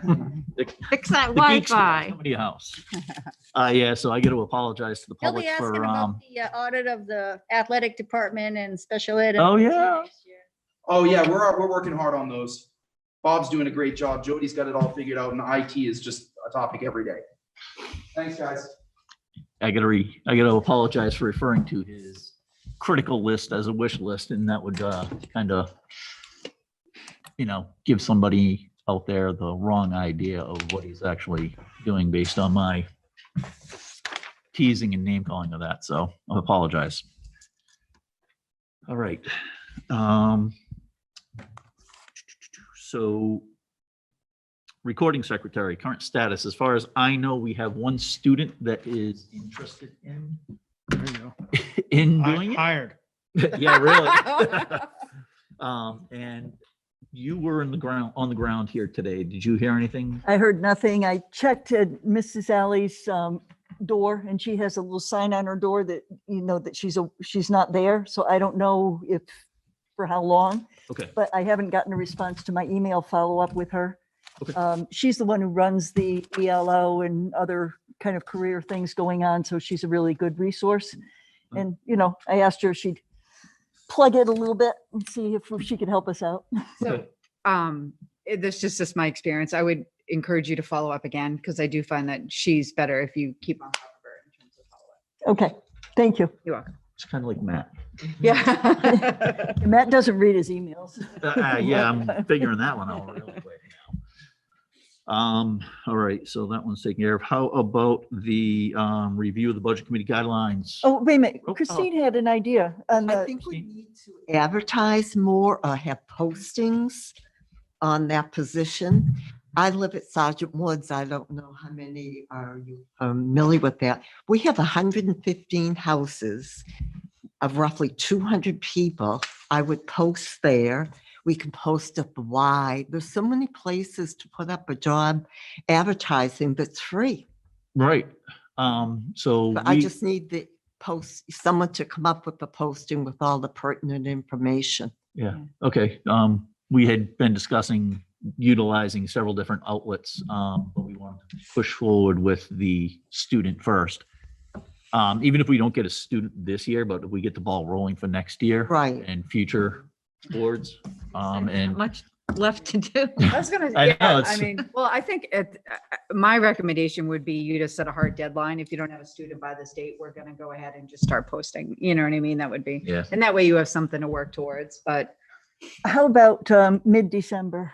Fix that The geeks will Wi-Fi. come to your house. Yeah, so I got to apologize to the He'll public be asking for, about the audit of the athletic department and special ed. Oh, yeah. Oh, yeah, we're working hard on those. Bob's doing a great job. Jody's got it all figured out, and IT is just a topic every day. Thanks, guys. I gotta apologize for referring to his critical list as a wish list, and that would kind of, give somebody out there the wrong idea of what he's actually doing based on my teasing and name calling of that. So I apologize. All right. So recording secretary, current status. As far as I know, we have one student that is interested in There you go. doing it. Hired. Yeah, really. And you were on the ground here today. Did you hear anything? I heard nothing. I checked at Mrs. Alley's door, and she has a little sign on her door that, you know, that she's not there. So I don't know if, for how long, Okay, but I haven't gotten a response to my email follow-up with her. Okay. She's the one who runs the ELO and other kind of career things going on. So she's a really good resource. And, you know, I asked her if she'd plug it a little bit and see if she could help us out. So, that's just my experience. I would encourage you to follow up again, because I do find that she's better if you keep on top of her in terms of follow-up. Okay, thank you. You're welcome. it's kind of like Matt. Yeah. Matt doesn't read his emails. Yeah, I'm figuring that one out really quick now. All right, so that one's taken care of. How about the review of the budget committee guidelines? Oh, wait a minute. Oh, Christine had an idea on I the, think we need to advertise more or have postings on that position. I live at Sergeant Woods. I don't know how many are you familiar with that. We have 115 houses of roughly 200 people. I would post there. We can post up wide. There's so many places to put up a job advertising that's free. Right, so But I we- just need the someone to come up with the posting with all the pertinent information. Yeah, okay. We had been discussing utilizing several different outlets, but we want to push forward with the student first. Even if we don't get a student this year, but if we get the ball rolling for next year Right. and future boards, and Much left to do. I was gonna, I know, yeah, I it's- mean, well, I think my recommendation would be you to set a hard deadline. If you don't have a student by this date, we're gonna go ahead and just start posting. You know what I mean? That would be, yeah, and that way you have something to work towards, but how about mid-December?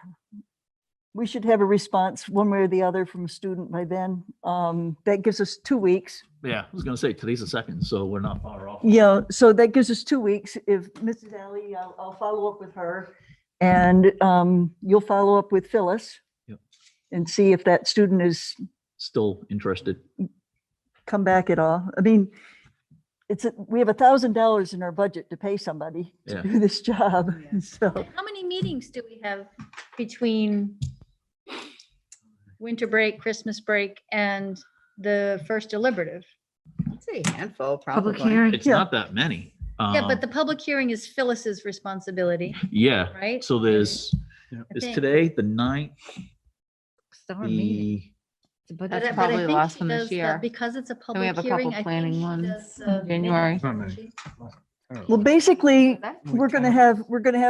We should have a response one way or the other from a student by then. That gives us 2 weeks. yeah, I was gonna say, today's the second, so we're not far off. Yeah, so that gives us 2 weeks. If Mrs. Alley, I'll follow up with her, and you'll follow up with Phyllis. Yep. And see if that student is Still interested. come back at all. I mean, we have $1,000 in our budget to pay somebody to Yeah. do this job. Yeah. So, How many meetings do we have between winter break, Christmas break, and the first deliberative? I'd say a handful, Public probably. hearing. It's Yeah. not that many. Yeah, but the public hearing is Phyllis's responsibility, Yeah, right? so there's, Yeah. is think- today the 9th, Summer meeting. the, But But that's I probably think the last she one does this the- year. Because it's a we public have a hearing, couple I think planning she ones does, in January. Not doesn't many. she? well, basically, We we're gonna have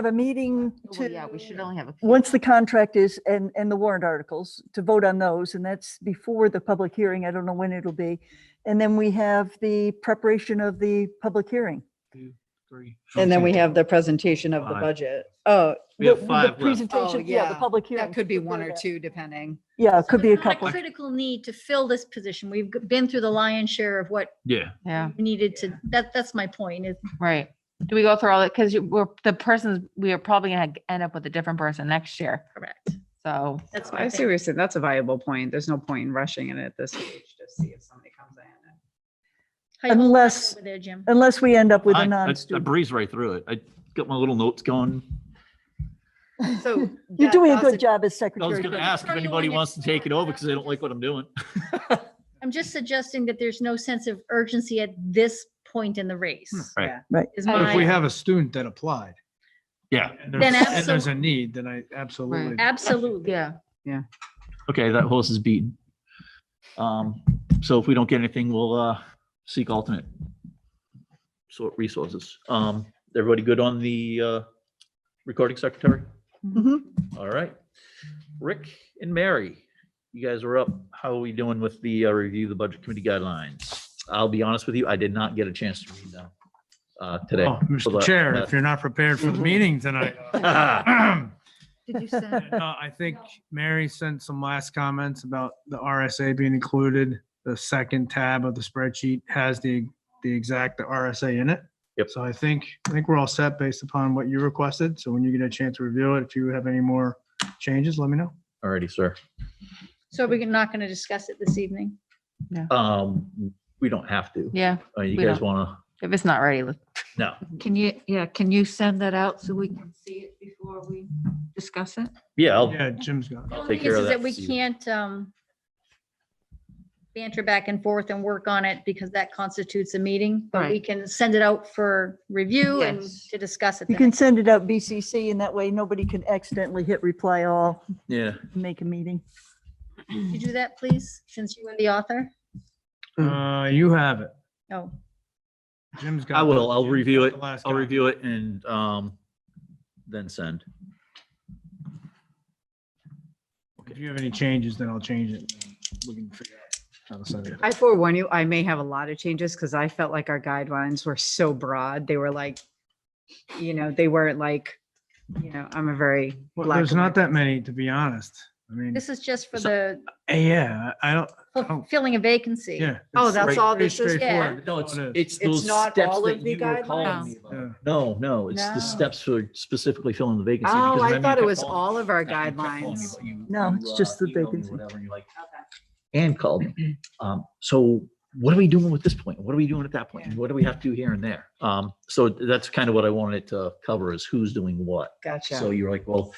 a meeting Well, yeah, we should to, only have a few. once the contract is, and the warrant articles, to vote on those, and that's before the public hearing. I don't know when it'll be. And then we have the preparation of the public hearing. 2, 3. And then we have the presentation of the 5. budget. Oh, We have The- the 5 left. Presentation, Oh, yeah, the yeah. public hearing. that could be one before or that. two, depending. Yeah, it So could be a it's not couple. Critical need to fill this position. We've been through the lion's share of what Yeah, Yeah, we needed to, that's my point. Is right. Do we go through all that? Because we are probably gonna end up with a different person next year. correct. So, That's I my see what thing. you're saying. That's a valuable point. There's no point in rushing it at this stage to see if somebody comes in. How you holding up Unless- over there, Jim? Unless we end up with a I non-student. breezed right through it. I got my little notes going. So You're that doing a doesn't- good job as I was secretary. gonna Clinton. ask if Throw you anybody on your wants to take it over because they don't like what I'm doing. I'm just suggesting that there's no sense of urgency at this point in the race. Right. Yeah. Is But if we my, have a student that applied. Yeah, And Then there's a absolutely. need, then I absolutely. absolutely. yeah. okay, that horse is beaten. So if we don't get anything, we'll seek alternate sort resources. Everybody good on the recording secretary? Mhm. All right. Rick and Mary, you guys are up. How are we doing with the review of the budget committee guidelines? I'll be honest with you, I did not get a chance to read them today. Oh, So Mr. Chair, if that- you're not prepared for the meeting tonight. Ah, did you send? No, I think Mary sent some last comments about the RSA being included. The second tab of the spreadsheet has the exact RSA in it. Yep. So I think we're all set based upon what you requested. So when you get a chance to review it, if you have any more changes, let me know. Alrighty, sir. So we're not going to discuss it this evening? We don't have to. Yeah, You we guys don't. wanna? if it's not ready, let's No. Can you send that out so we can see it before we discuss it? Yeah, I'll, Yeah, Jim's got it. The I'll only take thing care is of that that. we this can't banter back and forth and work on it because that constitutes a meeting, but we Right. can send it out for review and Yes. to discuss it. You the can next- send it out BCC and that way nobody can accidentally hit reply all, Yeah. and make a meeting. Could you do that, please, since you were the author? You have it. Oh, Jim's got. I will. I'll Jim's review got it. the last I'll copy. review it and then send. If you have any changes, then I'll change it. We can figure out how to send it. I forewarn you, I may have a lot of changes because I felt like our guidelines were so broad. They were like, they weren't like, I'm a very. Well, black there's and not white that many, to be honest. I mean, this is just for the yeah, I don't, filling a vacancy. yeah. Oh, it's that's pretty all this is? straightforward. No, That's all it is. it's It's those not steps all that of the you were calling guidelines? me about. Yeah. No, it's No. the steps for specifically filling the vacancy. Oh, because I remember thought you it kept was calling all me. of our You kept calling me, guidelines. but you- No, you, it's just the emailed me, vacancy. Whatever, and you're like, and called me. So what are we doing with this point? What are we doing at that point? Yeah. What do we have to do here and there? So that's kind of what I wanted to cover is who's doing what. Gotcha. So you're like, well,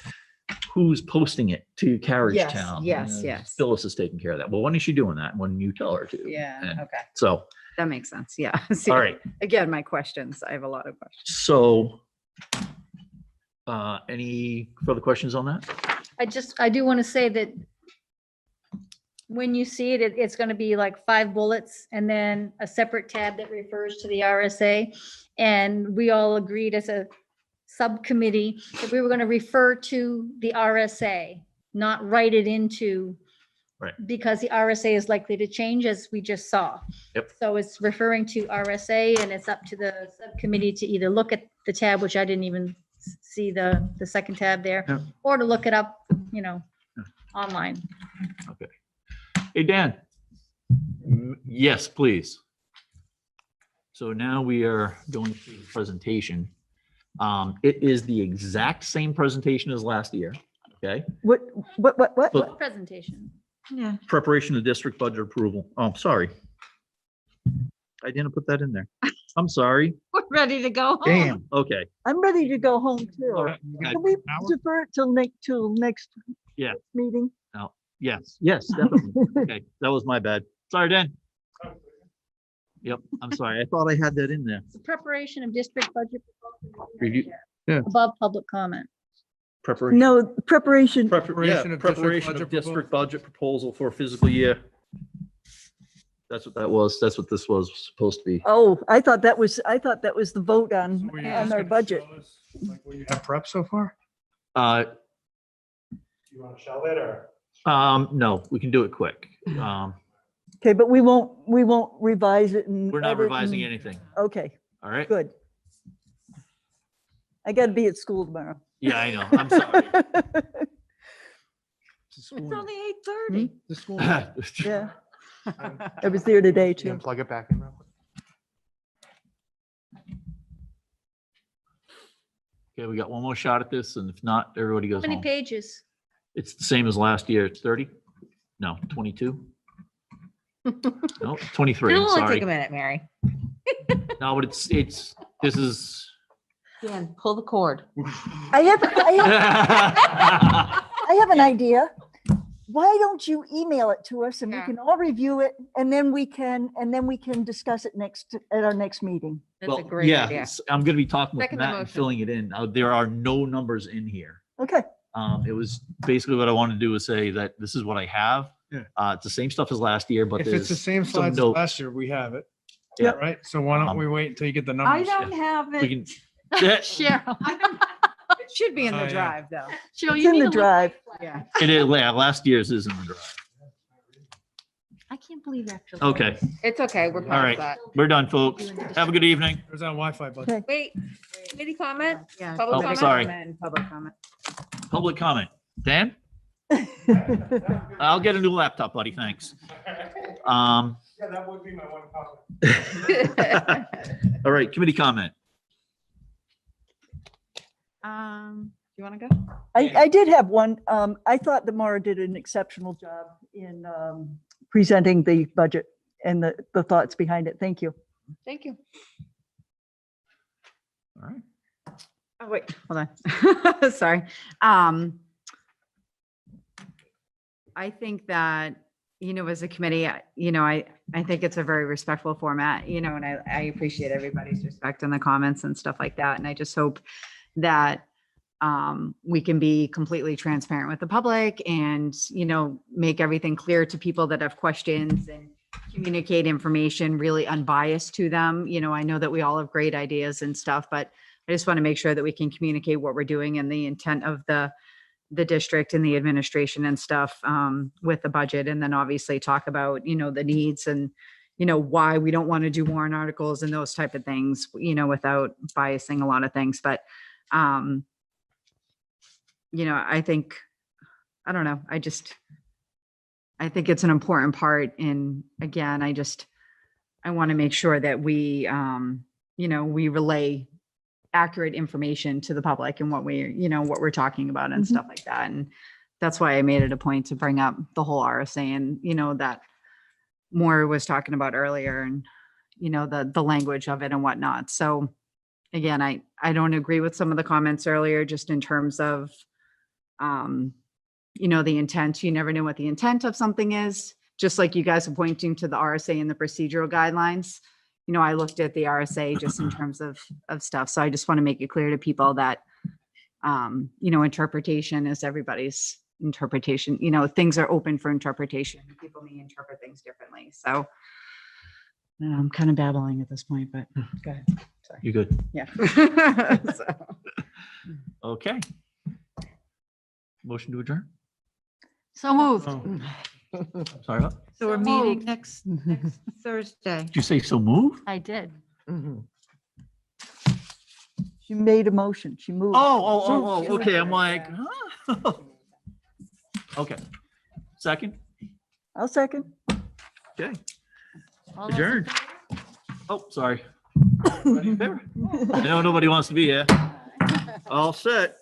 who's posting it to Carriage Yes, Town? yes, And yes. Phyllis is taking care of that. Well, when is she doing that? When you tell her to. Yeah, And okay. So, That makes sense. Yeah. See, all right. Again, my questions. I have a lot of questions. So, any further questions on that? I do want to say that when you see it, it's going to be like 5 bullets and then a separate tab that refers to the RSA. And we all agreed as a subcommittee that we were going to refer to the RSA, not write it into. Right. Because the RSA is likely to change as we just saw. Yep. So it's referring to RSA and it's up to the subcommittee to either look at the tab, which I didn't even see the second tab there, Yep. or to look it up, online. Okay. Hey, Dan. Yes, please. So now we are going through the presentation. It is the exact same presentation as last year, okay? What? But Presentation. Yeah. preparation of district budget approval. Oh, I'm sorry. I didn't put that in there. I'm sorry. We're ready to go home. Damn, okay. I'm ready to go home All too. right. Can we defer it till next Yeah. meeting? Yes, definitely. Okay, that was my bad. Sorry, Dan. Yep, I'm sorry. I thought I had that in there. The preparation of district budget. Review- Yeah. Above public comment. Preparation. No, preparation. Preparation of district Preparation budget of district budget proposal for fiscal year. That's what that was. That's what this was supposed to be. Oh, I thought that was the vote on Were you our asking budget. to show us, like, what you have prep so far? You want to show it or? No, we can do it quick. Okay, but we won't revise it and. We're not edit revising and- anything. Okay, All right? good. I gotta be at school tomorrow. Yeah, I know. I'm sorry. It's only 8:30. The school. Yeah, I was there today You too. can plug it back in real quick. Okay, we got one more shot at this, and if not, everybody How goes many home. pages? It's the same as last year. It's 30? No, 22? No, 23, It'll only sorry. take a minute, Mary. No, but this is. Dan, pull the cord. I have an idea. Why don't you email it to us and we Yeah. can all review it and then we can discuss it at our next meeting. That's a Well, great yeah, idea. I'm gonna be talking with Second the Matt and motion. filling it in. There are no numbers in here. Okay, It was basically what I wanted to do is say that this is what I have. Yeah. It's the same stuff as last year, but If it's the there's same some slides as notes. last year, we have it. Yeah. Right? So why don't we wait until you get the I numbers? don't have We it. can, yeah, Cheryl. It should be in Oh, the yeah. drive, though. Cheryl, it's you in need the to look. drive. Yeah. it is, yeah, last year's is in the drive. I can't believe actually. Okay, It's okay. We're all past right. that. We're done, folks. Have a good evening. There's that Wi-Fi button. Okay. Wait, committee comment? Yeah. Oh, Public comment? sorry. Comment and Public comment. Public comment. Dan? I'll get a new laptop, buddy. Thanks. Yeah, that would be my one comment. All right, committee comment. You want to go? I did have one. I thought that Mara did an exceptional job in presenting the budget and the thoughts behind it. Thank you. Thank you. All right. Oh, wait, hold on. Sorry. I think that, as a committee, I think it's a very respectful format, and I appreciate everybody's respect and the comments and stuff like that. And I just hope that we can be completely transparent with the public and, make everything clear to people that have questions and communicate information really unbiased to them. I know that we all have great ideas and stuff, but I just want to make sure that we can communicate what we're doing and the intent of the district and the administration and stuff with the budget. And then obviously talk about, the needs and, why we don't want to do warrant articles and those type of things, without biasing a lot of things. But, I think, I don't know, I think it's an important part. And again, I want to make sure that we, we relay accurate information to the public and what what we're talking about and stuff like that. And that's why I made it a point to bring up the whole RSA and, that Maura was talking about earlier and, the language of it and whatnot. So again, I don't agree with some of the comments earlier, just in terms of, the intent. You never know what the intent of something is, just like you guys are pointing to the RSA and the procedural guidelines. I looked at the RSA just in terms of stuff. So I just want to make it clear to people that, interpretation is everybody's interpretation. Things are open for interpretation. People may interpret things differently. So I'm kind of babbling at this point, but go ahead. Sorry. You good? Yeah. So. Okay. Motion to adjourn? So moved. Sorry, what? So we're So meeting moved. next Thursday. Did you say so move? I did. She made a motion. She moved. Oh, okay. I'm like, huh? Okay. Second? I'll second. Okay. All those in Adjourned. Oh, sorry. Everybody in favor? I know nobody wants to be here. All set.